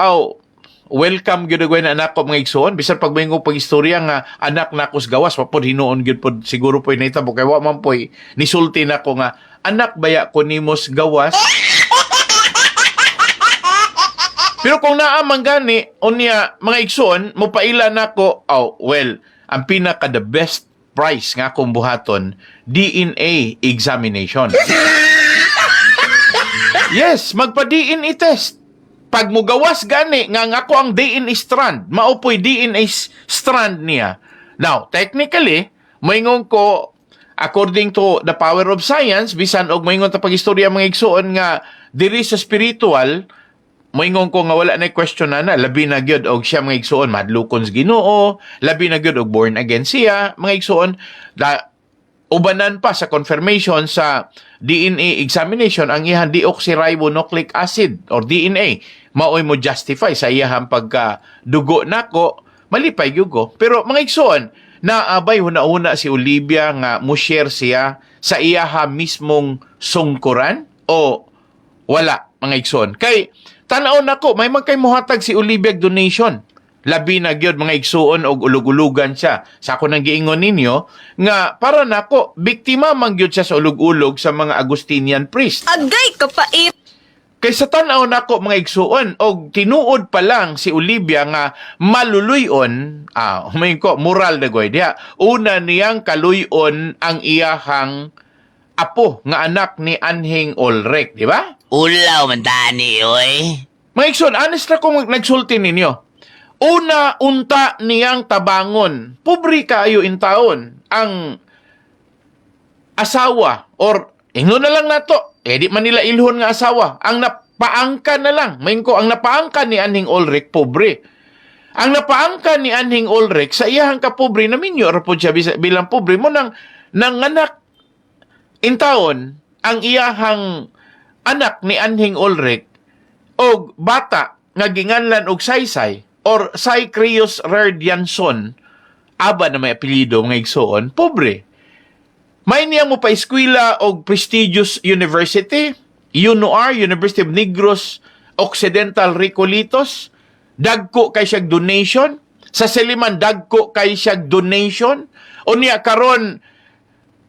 welcome gyud dagway na anak ko mga igsoon. Bisan pag mayngog pag-istorya nga anak nako sa gawas, mapod hinuon gyud pod siguro po nahitabo kay wa man poy nisulti nako nga anak baya ko nimo sa gawas. Pero kung naamang gani, unya mga igsoon, mupaila nako, ang pinaka the best price nga akong buhaton, DNA examination. Yes, magpa-DNA test. Pag mo gawas gani, nga ako ang DNA strand, maupoy DNA strand niya. Now, technically, moingon ko, according to the power of science, bisan og moingon ta pag-istorya mga igsoon nga, diri sa spiritual, moingon ko nga wala na question na labi na gyud og siya mga igsoon madlukon sa Ginoo, labi na gyud og born again siya mga igsoon, ubanan pa sa confirmation sa DNA examination ang iyang deoxyribonucleic acid or DNA maoy mo justify sa iyang pagka-dugo nako, malipay gyud ko. Pero mga igsoon, naabay huna-una si Olivia nga mo share siya sa iyaha mismong sungkuran o wala mga igsoon. Kay tanaw nako, may magkay muhatag si Olivia donation. Labi na gyud mga igsuon og ulog-ulugan siya. Sa ako nang giingon ninyo nga para nako biktima man gyud siya sa ulog-ulog sa mga Agustinian priest. Agay kapait. Kay sa tanaw nako mga igsuon og tinuod pa lang si Olivia nga maluluyon, may ko moral dagoy diha. Una niyang kaluyon ang iyahang apo nga anak ni Anhing Ulrich, di ba? Ulaw man tani, oy. Mga igsoon, honest na kung nagsulti ninyo. Una, unta niyang tabangon. Pobre kayo in taon. Ang asawa, or ingno na lang nato, di man nila ilhon nga asawa. Ang napaangkan na lang. Main ko, ang napaangkan ni Anhing Ulrich, pobre. Ang napaangkan ni Anhing Ulrich, sa iyahang kapobre, naminyo, rapod siya bilang pobre mo, nang anak in taon, ang iyahang anak ni Anhing Ulrich, og bata, nga ginganlan og Saysay, or Sycrius Rerdianson, aba na may apelido mga igsoon, pobre. May niya mo pa eskwela og prestigious university, UNOR, University of Negros Occidental Recolitos, dagko kay siyag donation, sa Seliman dagko kay siyag donation, o niya karon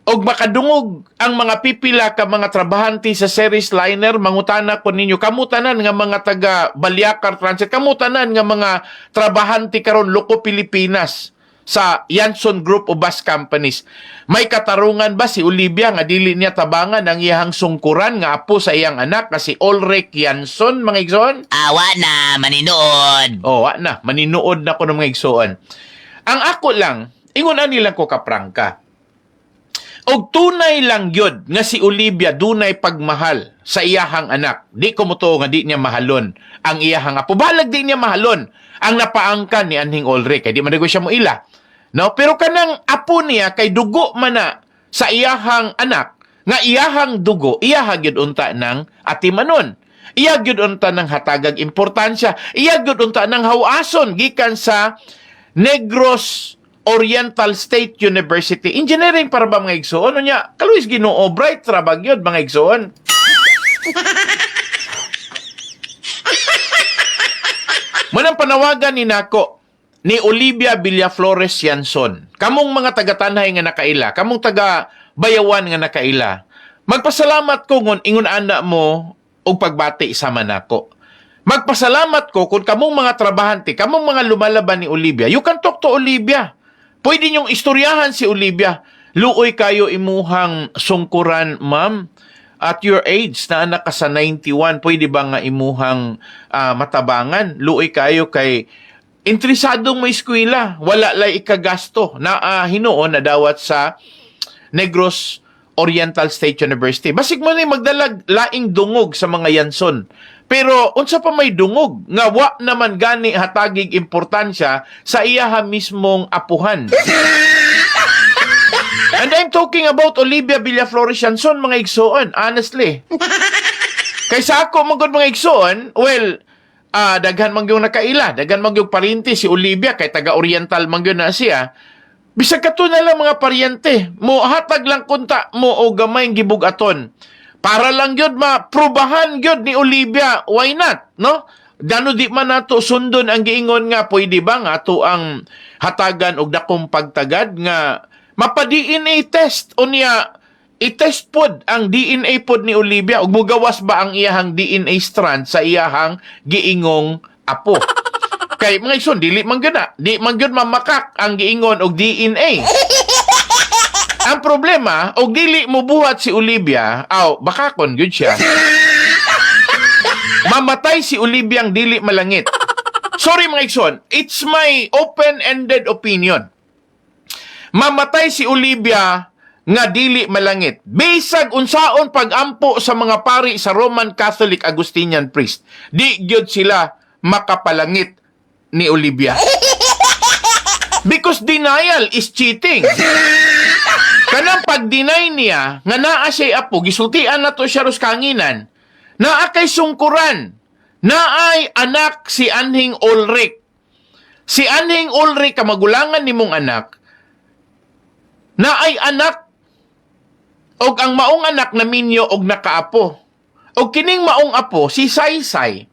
og makadungog ang mga pipila ka mga trabahante sa series liner, mangutana ko ninyo, kamutanan nga mga taga Baliakar Transit, kamutanan nga mga trabahante karon loko Pilipinas sa Yanson Group of Bus Companies. May katarungan ba si Olivia nga dili niya tabangan ang iyang sungkuran nga apo sa iyang anak na si Ulrich Yanson, mga igsoon? Awa na, maninood. Wa na, maninood na ko ng mga igsoon. Ang ako lang, ingon nilang ko kaprangka. Og tunay lang yun nga si Olivia dunay pagmahal sa iyahang anak. Di ko mo to nga di niya mahalon ang iyahang apo. Balag di niya mahalon ang napaangkan ni Anhing Ulrich. Kaya di man siya mo ila. No? Pero kanang apo niya kay dugo man na sa iyahang anak nga iyahang dugo, iyahag yun unta ng atimanon. Iyag yun unta ng hatagag importansya. Iyag yun unta ng hawason gikan sa Negros Oriental State University. Engineering para ba mga igsoon? Ano niya? Kaluis Ginoo, bright trabag yun mga igsoon. Manang panawagan ni nako ni Olivia Villaflores Yanson. Kamong mga taga-Tanhay nga nakaila, kamong taga-Bayawan nga nakaila. Magpasalamat ko ngon ingon ana mo og pagbati sama nako. Magpasalamat ko kung kamong mga trabahante, kamong mga lumalaban ni Olivia. You can talk to Olivia. Pwede niyong istoryahan si Olivia. Luoy kayo imuhang sungkuran, ma'am. At your age, na anak ka sa 91, pwede ba nga imuhang matabangan? Luoy kayo kay interesadong may eskwela. Wala lay ikagasto na hinuon na dawat sa Negros Oriental State University. Basig mo na magdalag laing dungog sa mga Yanson. Pero unsa pa may dungog nga wa naman gani hatagig importansya sa iyaha mismong apuhan. And I'm talking about Olivia Villaflores Yanson, mga igsoon, honestly. Kaysa ako, mga igsoon, well, daghan mangyong nakaila, daghan mangyong parinti si Olivia, kay taga-oriental mangyong na siya. Bisag kato na lang mga paryente, mo hatag lang kunta mo o gamay gibugaton. Para lang yun maprubahan yun ni Olivia, why not, no? Gano di man nato sundon ang giingon nga, pwede ba nga ato ang hatagan og dakong pagtagad nga mapa-DNA test o niya i-test pod ang DNA pod ni Olivia ug mugawas ba ang iyahang DNA strand sa iyahang giingong apo. Kay mga ison, dili man gyud na, di man gyud mamakak ang giingon og DNA. Ang problema, og dili mo buhat si Olivia, bakakon gyud siya. Mamatay si Olivia ang dili malangit. Sorry mga ison, it's my open-ended opinion. Mamatay si Olivia nga dili malangit. Bisag unsaon pagampo sa mga pari sa Roman Catholic Augustinian priest. Di gyud sila makapalangit ni Olivia. Because denial is cheating. Kanang pag-deny niya nga naa siya apo, gisultian na to siya ros kanginan, naa kay sungkuran, naay anak si Anhing Ulrich. Si Anhing Ulrich, kamagulangan nimong anak, naay anak og ang maong anak na minyo og nakaapo. Og kining maong apo si Saysay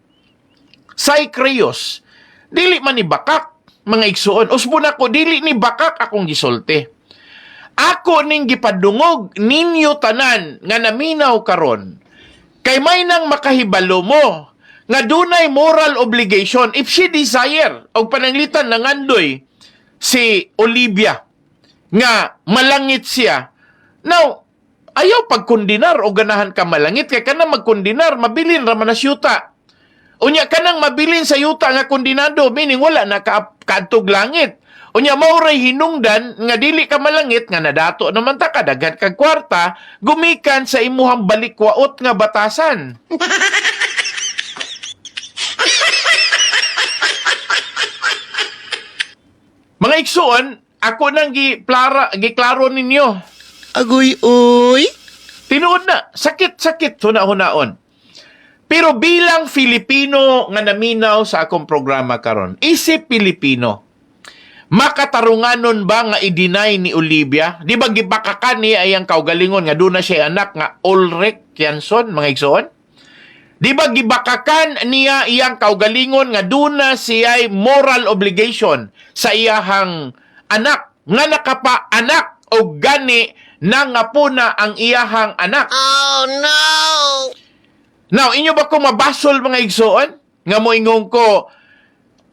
Creos. Dili man ni bakak mga igsuon. Usbo na ko dili ni bakak akong gisulti. Ako ning gipadungog ninyo tanan nga naminaw karon. Kay may nang makahibalo mo nga dunay moral obligation if she desire og pananglitan nangandoy si Olivia nga malangit siya. Now, ayaw pagkundinar o ganahan ka malangit, kaya ka na magkundinar, mabilin raman na syuta. Unya ka nang mabilin sa yuta nga kundinado, meaning wala na kaadtog langit. Unya mauray hinungdan, nga dili ka malangit, nga nadato naman ta kadaghan kag kwarta, gumikan sa imuhang balikwaot nga batasan. Mga igsuon, ako nang giklaro ninyo. Agoy, oy. Tinuod na, sakit-sakit huna-hunaon. Pero bilang Filipino nga naminaw sa akong programa karon, isip Pilipino, makatarunganon ba nga i-deny ni Olivia? Di ba gibakakan niya ayang kaugalingon nga doon na siya anak nga Ulrich Yanson, mga igsoon? Di ba gibakakan niya iyang kaugalingon nga doon na siya moral obligation sa iyahang anak nga nakapa-anak o gani na nga po na ang iyahang anak. Oh no! Now, inyo ba ko mabasol mga igsoon? Nga mo ingon ko,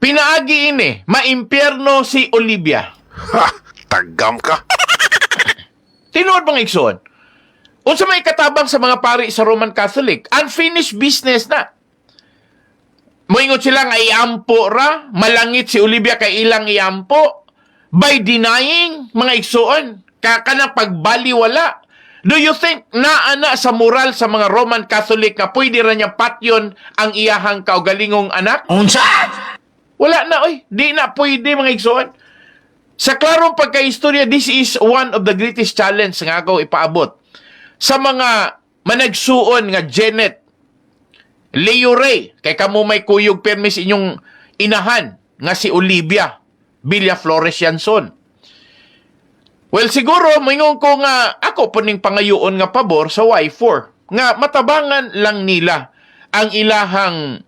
pinaagi ini, maimpyerno si Olivia. Ha! Tagam ka. Tinuod mga igsoon. Unsa may katabang sa mga pari sa Roman Catholic, unfinished business na. Moingon sila nga iampo ra, malangit si Olivia kay ilang iampo, by denying mga igsoon, kanang pagbaliwala. Do you think naana sa moral sa mga Roman Catholic nga pwede ra niya patyon ang iyahang kaugalingong anak? Unsa? Wala na, oy. Di na pwede, mga igsoon. Sa klarong pagkaistorya, this is one of the greatest challenge nga ako ipaabot. Sa mga managsuon nga Janet, Leo Ray, kay kamo may kuyog permis inyong inahan nga si Olivia Villaflores Yanson. Well, siguro, maingon ko nga, ako po ning pangayoon nga pabor sa Y4. nga matabangan lang nila ang ilahang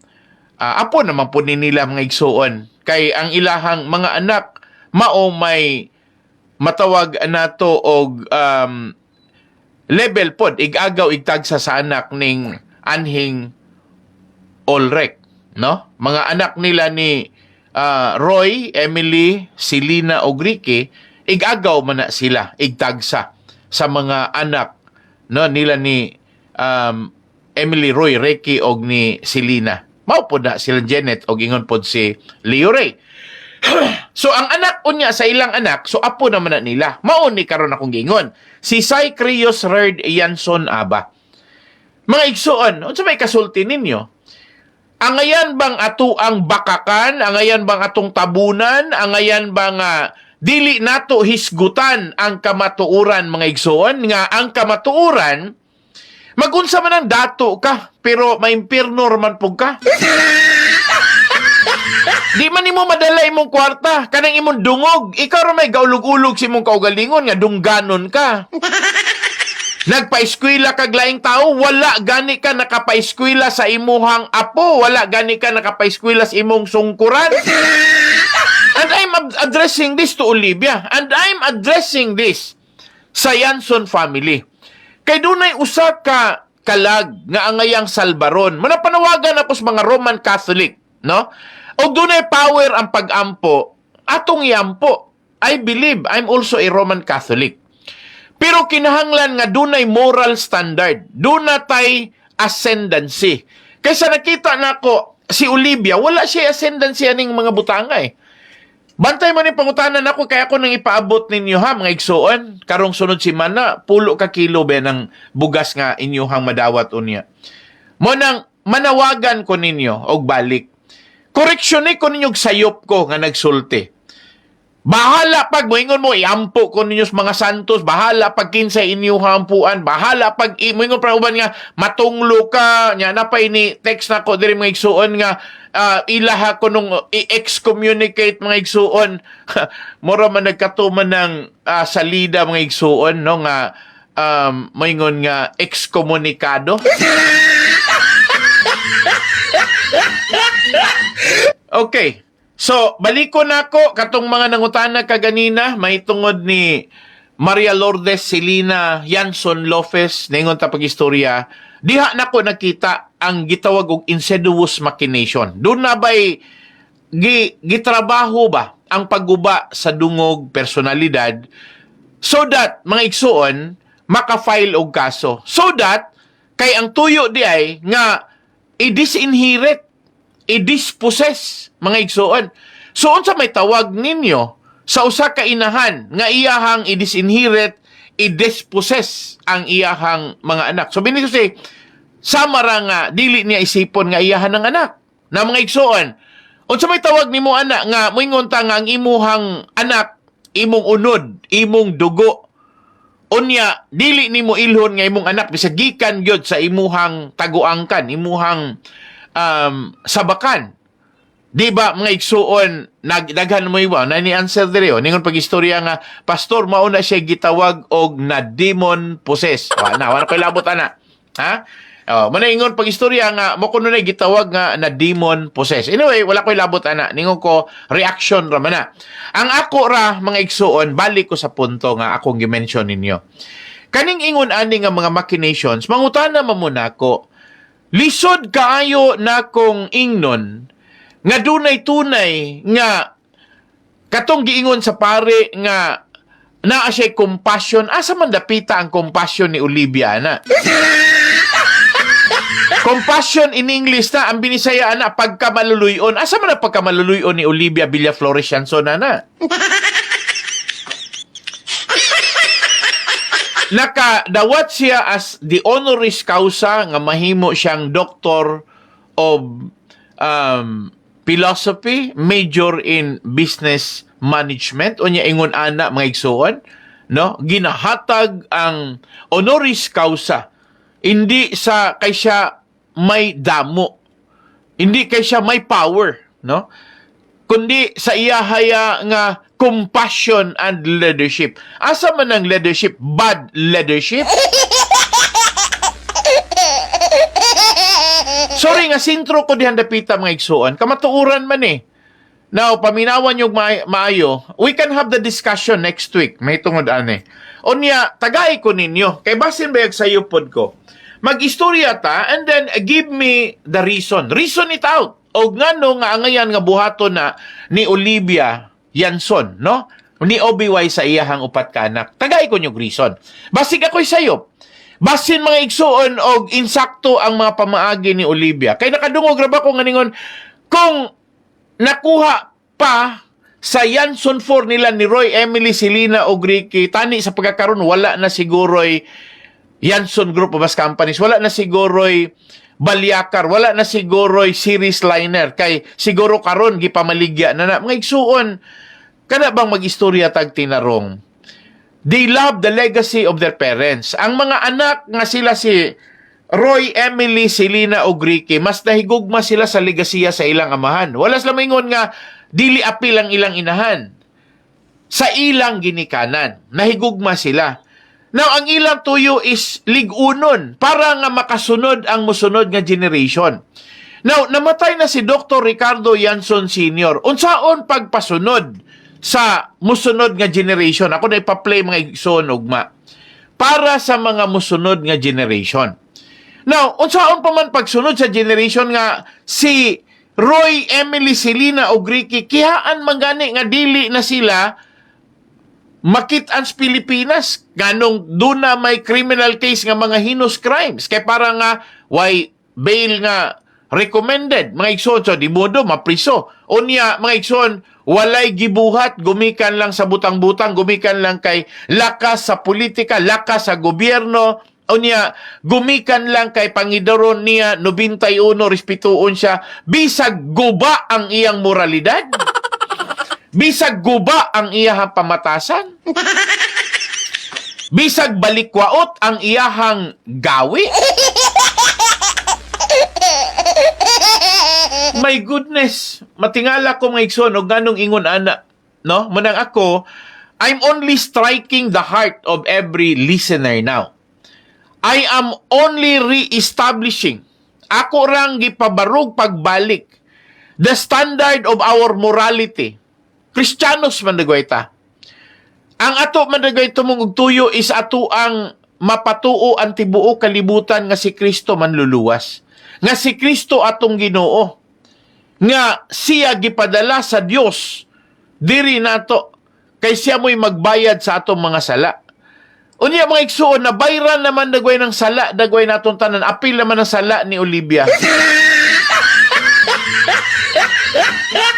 apo naman po ni nila mga igsuon. Kay ang ilahang mga anak mao may matawag nato og level pod igagaw igtagsa sa anak ning anhing Ulrich, no? Mga anak nila ni Roy, Emily, Selena o Ricky, igagaw man na sila igtagsa sa mga anak no nila ni Emily, Roy, Ricky og ni Selena. Mao pod na sila Janet og ingon pod si Leo Ray. So ang anak unya sa ilang anak, so apo naman na nila. Mao ni karon akong gingon. Si Sai Crios Rerd Yanson Aba. Mga igsuon, unsa may kasulti ninyo? Angayan bang ato ang bakakan? Angayan bang atong tabunan? Angayan bang dili nato hisgutan ang kamatuuran mga igsuon? Nga ang kamatuuran, magunsa man ang dato ka, pero maimpirno man pug ka. Di man imo madala imong kwarta, kanang imong dungog. Ikaw ra may gaulog-ulog si imong kaugalingon nga dungganon ka. Nagpa-eskwela kag laing tao, wala gani ka nakapa-eskwela sa imuhang apo, wala gani ka nakapa-eskwela sa imong sungkuran. And I'm addressing this to Olivia, and I'm addressing this sa Yanson family. Kay dunay usa ka kalag nga angayang Salbaron. Manapanawagan ako sa mga Roman Catholic, no? O dunay power ang pag-ampo, atong iampo. I believe I'm also a Roman Catholic. Pero kinahanglan nga dunay moral standard. Dunay ascendancy. Kaysa nakita nako si Olivia, wala siya ascendancy aning mga butanga eh. Bantay mo ni pangutanan ako kaya ako nang ipaabot ninyo ha mga igsuon. Karong sunod si Mana, pulo ka kilo ba ng bugas nga inyuhang madawat unya. Mo nang manawagan ko ninyo og balik. Koreksyon ko ninyo sayop ko nga nagsulti. Bahala pag moingon mo iampo ko ninyo mga santos, bahala pag kinsay inyong hampuan, bahala pag moingon pa uban nga matunglo ka, nya napay ni text na ko diri mga igsuon nga ilaha ko nung i-excommunicate mga igsuon. Mura man nagkatuman ng salida mga igsuon no nga moingon nga excommunicado. Okay. So, baliko na ako, katong mga nangutana kaganina, may tungod ni Maria Lourdes Selena Yanson Lopez, ningon ta pag-istorya, diha na ko nakita ang gitawag og insidious machination. Doon na ba'y gitrabaho ba ang pagguba sa dungog personalidad so that, mga igsuon, maka-file og kaso. So that, kay ang tuyo di ay nga i-disinherit, i-dispossess, mga igsuon. So, unsa may tawag ninyo sa usa ka inahan nga iyahang i-disinherit, i-dispossess ang iyahang mga anak. So, binito si, samara nga, dili niya isipon nga iyahan ng anak. Na mga igsuon, unsa may tawag nimo anak nga, moingon ta nga ang imuhang anak, imong unod, imong dugo, unya, dili nimo ilhon nga imong anak, bisag gikan gyud sa imuhang taguangkan, imuhang sabakan. Di ba mga igsuon nagdaghan mo iwa na ni answer diri ningon pag-istorya nga pastor mauna siya gitawag og na demon possess. Wala koy labot ana. Ha? Manaingon pag-istorya nga mo kuno na gitawag nga na demon possess. Anyway, wala koy labot ana. Ningon ko reaction ra man na. Ang ako ra mga igsuon balik ko sa punto nga akong gi-mention ninyo. Kaning ingon ani nga mga machinations, mangutana man muna ko. Lisod kaayo na kong ingnon nga dunay tunay nga katong giingon sa pare nga naa siya compassion. Asa man dapita ang compassion ni Olivia na? Compassion in English na ang binisaya na pagkamaluluyon. Asa man ang pagkamaluluyon ni Olivia Villaflores Yanson na? Nakadawat siya as the honoris causa nga mahimo siyang doctor of philosophy, major in business management. Unya ingon ana mga igsuon, no? Ginahatag ang honoris causa hindi sa kay siya may damo, hindi kay siya may power, no? Kundi sa iyahaya nga compassion and leadership. Asa man ang leadership? Bad leadership? Sorry nga, sintro ko dihan dapita mga igsuon. Kamatuuran man eh. Now, paminawan yung maayo, we can have the discussion next week. May tungod ane. Unya, tagay ko ninyo. Kay basin bayag sa pod ko. Mag-istorya ta and then give me the reason. Reason it out. O nga no nga angayan nga buhato na ni Olivia Yanson, no? Ni OBY sa iyahang upat ka anak. Tagay ko yung reason. Basig ako'y sayop. Basin mga igsuon og insakto ang mga pamaagi ni Olivia. Kay nakadungog ra ba ko nga ningon kung nakuha pa sa Yanson 4 nila ni Roy, Emily, Selena o Ricky, tani sa pagkakaroon, wala na siguro'y Yanson Group of Bus Companies, wala na siguro'y Balyakar, wala na siguro'y Series Liner, kay siguro karon gipamaligya na mga igsuon, kada bang mag-istorya tag tinarong? They love the legacy of their parents. Ang mga anak nga sila si Roy, Emily, Selena o Ricky, mas nahigugma sila sa legasiya sa ilang amahan. Wala sila maingon nga, dili apil ang ilang inahan. Sa ilang ginikanan, nahigugma sila. Now, ang ilang tuyo is ligunon para nga makasunod ang musunod nga generation. Now, namatay na si Dr. Ricardo Yanson Sr. Unsaon pagpasunod sa musunod nga generation? Ako na ipa-play mga igsoon ugma. Para sa mga musunod nga generation. Now, unsaon pa man pagsunod sa generation nga si Roy, Emily, Selena o Ricky, kiyaan mangani nga dili na sila makit-an sa Pilipinas. Ganong doon na may criminal case nga mga heinous crimes. Kaya para nga, why bail nga recommended. Mga igsoon, so di modo, mapriso. Unya, mga igsoon, walay gibuhat, gumikan lang sa butang-butang, gumikan lang kay lakas sa politika, lakas sa gobyerno. Unya, gumikan lang kay Pangidaron niya 91, respetuon siya. Bisag guba ang iyang moralidad. Bisag guba ang iyahang pamatasan. Bisag balikwaot ang iyahang gawi. My goodness, matingala ko mga igsoon o ganong ingon ana, no? Manang ako, I'm only striking the heart of every listener now. I am only re-establishing. Ako rang gipabarog pagbalik the standard of our morality. Kristiyanos man dagway ta. Ang ato man dagway tumong tuyo is ato ang mapatuo ang tibuok kalibutan nga si Kristo manluluwas. Nga si Kristo atong Ginoo. Nga siya gipadala sa Dios diri nato kay siya mo'y magbayad sa atong mga sala. Unya mga igsuon na bayran naman dagway ng sala, dagway natong tanan, apil naman ang sala ni Olivia.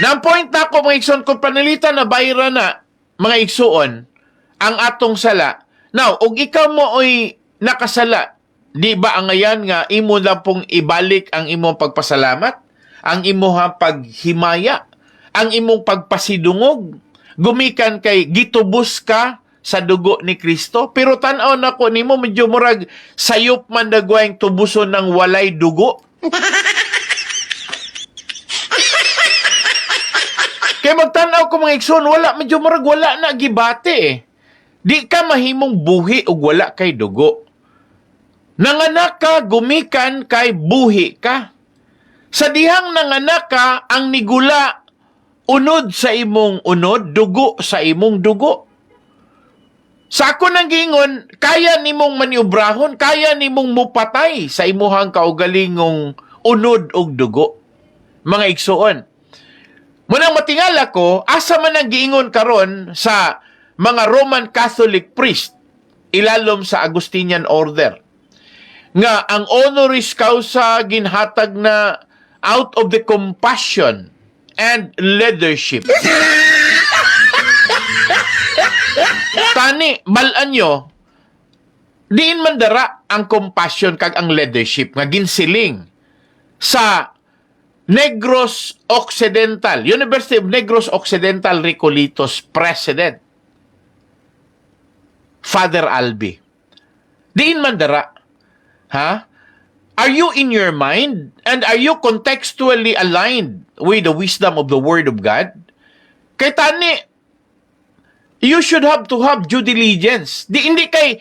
Nang point na ako mga igsuon, kung panalitan na bayran na mga igsuon, ang atong sala. Now, og ikaw mo ay nakasala, di ba ang ngayon nga imo lang pong ibalik ang imong pagpasalamat, ang imong paghimaya, ang imong pagpasidungog, gumikan kay gitubos ka sa dugo ni Kristo. Pero tanaw na ko nimo medyo murag sayop man dagwayng tubuson ng walay dugo. Kaya magtanaw ko mga igsoon, medyo murag wala na gibate eh. Di ka mahimong buhi o wala kay dugo. Nanganak ka, gumikan kay buhi ka. Sa dihang nanganak ka, ang nigula, unod sa imong unod, dugo sa imong dugo. Sa ako nang gingon, kaya nimong maniobrahon, kaya nimong mupatay sa imuhang kaugalingong unod og dugo. Mga igsuon. Munang matingala ko, asa man ang giingon karon sa mga Roman Catholic priest, ilalom sa Agustinian Order, nga ang honoris causa ginhatag na out of the compassion and leadership. Tani, balaan nyo, diin man dara ang compassion kag ang leadership nga ginsiling sa Negros Occidental, University of Negros Occidental Recolitos President, Father Albi. Diin man dara, ha? Are you in your mind and are you contextually aligned with the wisdom of the Word of God? Kay tani, you should have to have due diligence. Hindi kay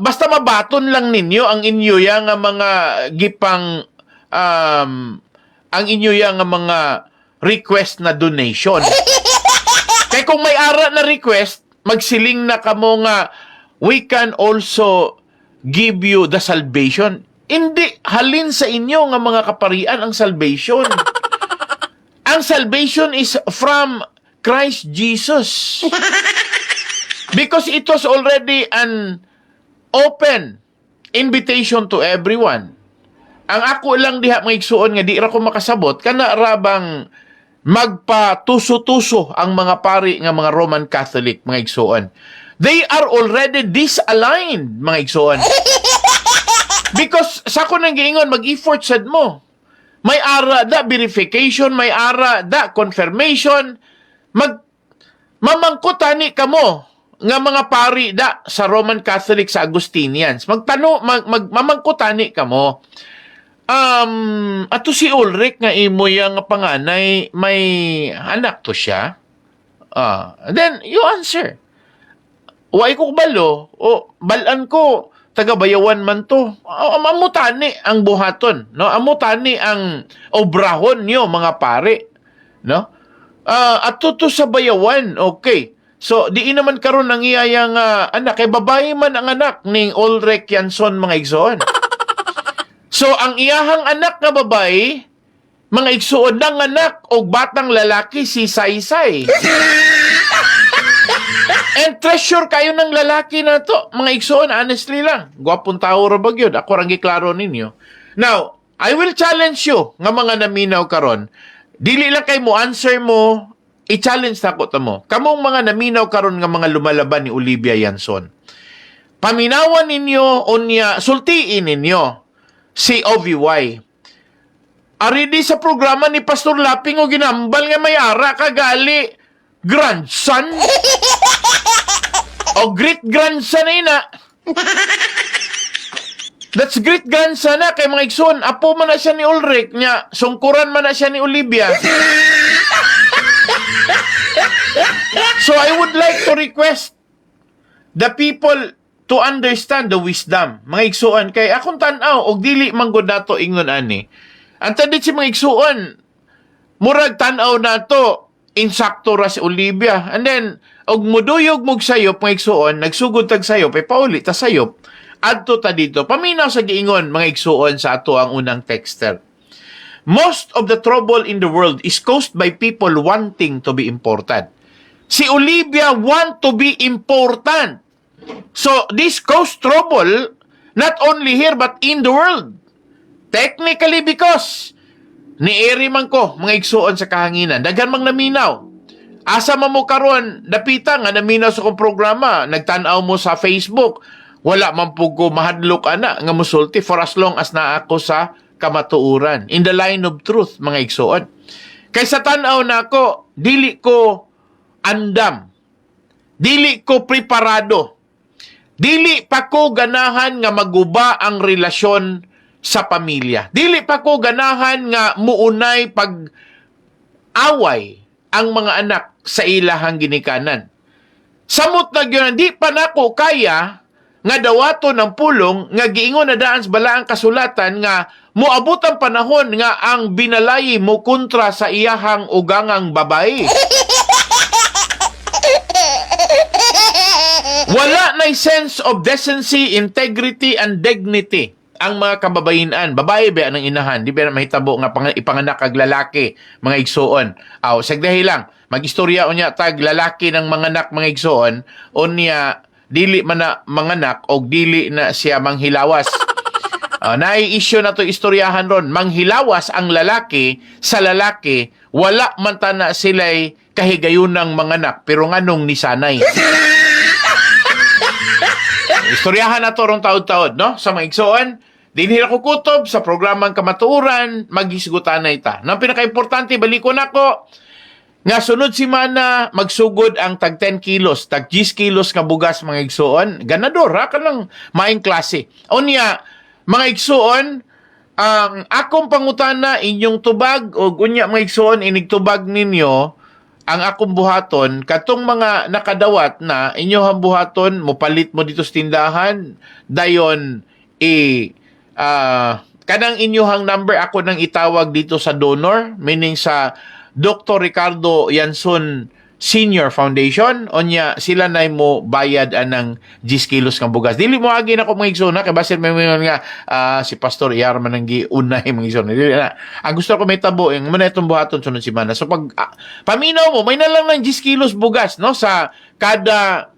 basta mabaton lang ninyo ang inyo yang mga gipang ang inyo yang mga request na donation. Kaya kung may ara na request, magsiling na kamo nga, we can also give you the salvation. Hindi, halin sa inyo nga mga kaparian ang salvation. Ang salvation is from Christ Jesus. Because it was already an open invitation to everyone. Ang ako lang diha mga igsuon nga di ra ko makasabot, kana rabang magpatuso-tuso ang mga pari nga mga Roman Catholic mga igsuon. They are already disaligned mga igsuon. Because sa ko nang giingon, mag-effort sad mo. May ara da verification, may ara da confirmation. Mamangkutani kamo nga mga pari da sa Roman Catholic sa Agustinians. Mamangkutani kamo. Ato si Ulrich nga imo yang panganay, may anak to siya. Then you answer. Way ko balo, o balan ko taga-bayawan man to. Amutani ang buhaton, no? Amutani ang obrahon niyo mga pare, no? At to sa bayawan, okay. So di naman karon ang iyayang anak kay babae man ang anak ning Ulrich Jansson mga igsoon. So ang iyahang anak nga babae mga igsuon ng anak og batang lalaki si Saysay. And treasure kayo ng lalaki na to. Mga igsoon, honestly lang. Gwapong tao ra bag yun. Ako rang giklaro ninyo. Now, I will challenge you nga mga naminaw karon. Dili lang kay mo answer mo, i-challenge na ko mo. Kamong mga naminaw karon nga mga lumalaban ni Olivia Jansson. Paminawan ninyo unya, sultiin ninyo si OVY. Aridi sa programa ni Pastor Laping o ginambal nga may ara kagali grandson o great-grandson na ina. That's great-grandson na kay mga igsoon. Apo man na siya ni Ulrich niya. Sungkuran man na siya ni Olivia. So I would like to request the people to understand the wisdom. Mga igsoon, kay akong tanaw og dili manggod nato ingon ani. Ang tandit si mga igsoon, murag tanaw nato insakto ra si Olivia. And then og muduyog mog sayop mga igsuon, nagsugod tag sayop, pauli ta sayop, adto ta dito. Paminaw sa giingon mga igsuon sa ato ang unang texter. Most of the trouble in the world is caused by people wanting to be important. Si Olivia want to be important. So this caused trouble not only here but in the world. Technically because nieri man ko mga igsuon sa kahanginan, daghan mang naminaw. Asa man mo karon dapita nga naminaw sa kong programa, nagtan-aw mo sa Facebook, wala man pug ko mahadlok ana nga musulti for as long as naa ako sa kamatuuran. In the line of truth, mga igsuon. Kay sa tan-aw nako, dili ko andam. Dili ko preparado. Dili pa ko ganahan nga maguba ang relasyon sa pamilya. Dili pa ko ganahan nga muunay pag-away ang mga anak sa ilahang ginikanan. Samot na yun, di pa nako kaya nga dawato ng pulong nga giingon na daan sa balaang kasulatan nga moabot ang panahon nga ang binalayi mo kontra sa iyahang ugangang babae. Wala na sense of decency, integrity, and dignity ang mga kababayinan. Babae ba ang inahan? Di ba mahitabo nga ipanganak kag lalaki, mga igsuon? Sagdahi lang, mag-istorya unya tag lalaki ng mga anak, mga igsuon, unya dili man na manganak o dili na siya manghilawas. Nai-issue na to istoryahan ron. Manghilawas ang lalaki sa lalaki, wala man ta na sila'y kahigayunang manganak, pero nganong nisanay. Istoryahan na to rong taod-taod, no? Sa mga igsuon, dinhira ko kutob sa programang kamatuuran, maghisgutan na ita. Nang pinaka-importante, baliko na ko, nga sunod si Mana, magsugod ang tag 10 kilos, tag 10 kilos nga bugas mga igsuon. Ganador, ha? Kanang maing klase. Unya, mga igsuon, ang akong pangutana, inyong tubag, o unya mga igsuon, inigtubag ninyo, ang akong buhaton, katong mga nakadawat na inyohang buhaton, mupalit mo dito sa tindahan, dayon kanang inyohang number ako nang itawag dito sa donor, meaning sa Dr. Ricardo Yanson Senior Foundation, onya sila na mo bayad anang 10 kilos ng bugas. Dili mo agi na ko mga igsoon, kay basin may nga si Pastor Iyar man ang giunay mga igsoon. Dili na. Ang gusto ko may tabo, yung muna itong buhaton sunod semana. So pag paminaw mo, may nalang ng 10 kilos bugas, no, sa kada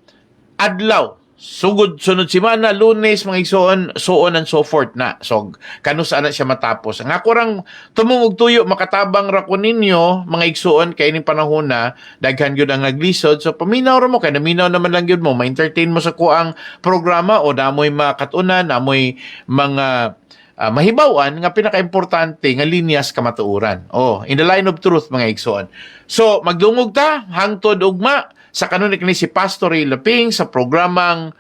adlaw. Sugod sunod semana, Lunes, mga igsoon, so on and so forth na. So, kanus ana siya matapos. Ang ako rang tumungog tuyo, makatabang ra ko ninyo, mga igsoon, kay ning panahon na, daghan yun ang naglisod. So, paminaw ra mo, kay naminaw naman lang yun mo, ma-entertain mo sa kuang programa, o namoy makatunan, namoy mga mahibawan, nga pinaka-importante, nga linyas kamatuuran. Oh, in the line of truth, mga igsoon. So, magdungog ta, hangtod ugma, sa kanunik ni si Pastor Ray Laping sa programang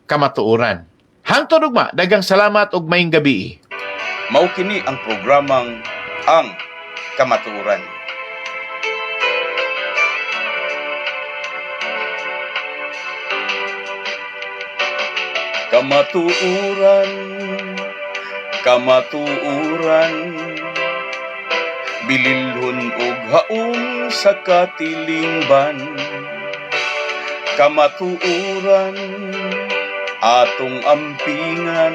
Kamatuuran. Hangtod ugma, dagang salamat ug maayong gabi. Mao kini ang programang Ang Kamatuuran. Kamatuuran, kamatuuran, bililhon og haom sa katilingban. Kamatuuran, atong ampingan,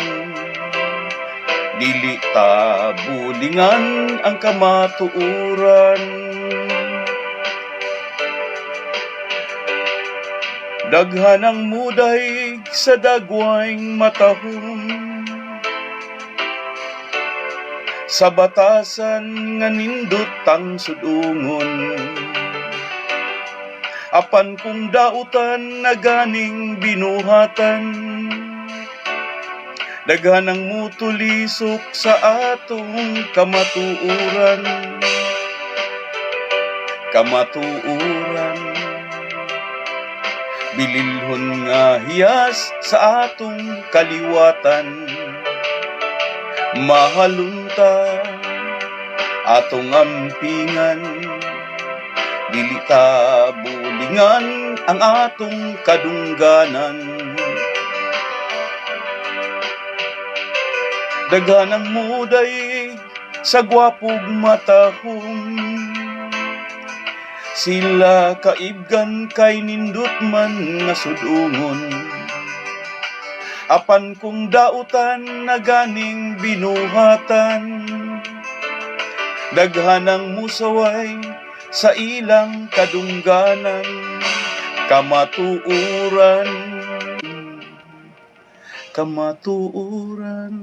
dili ta bulingan ang kamatuuran. Daghan ang muday sa dagwayng matahon, sa batasan nga nindot ang sudungon. Apan kung dautan na ganing binuhatan, daghan ang mutulisok sa atong kamatuuran. Kamatuuran, bililhon nga hiyas sa atong kaliwatan. Mahalunta atong ampingan, dili ta bulingan ang atong kadungganan. Daghan ang muday sa gwapog matahong, sila kaibgan kay nindot man nga sudungon. Apan kung dautan na ganing binuhatan, daghan ang musaway sa ilang kadungganan. Kamatuuran, kamatuuran.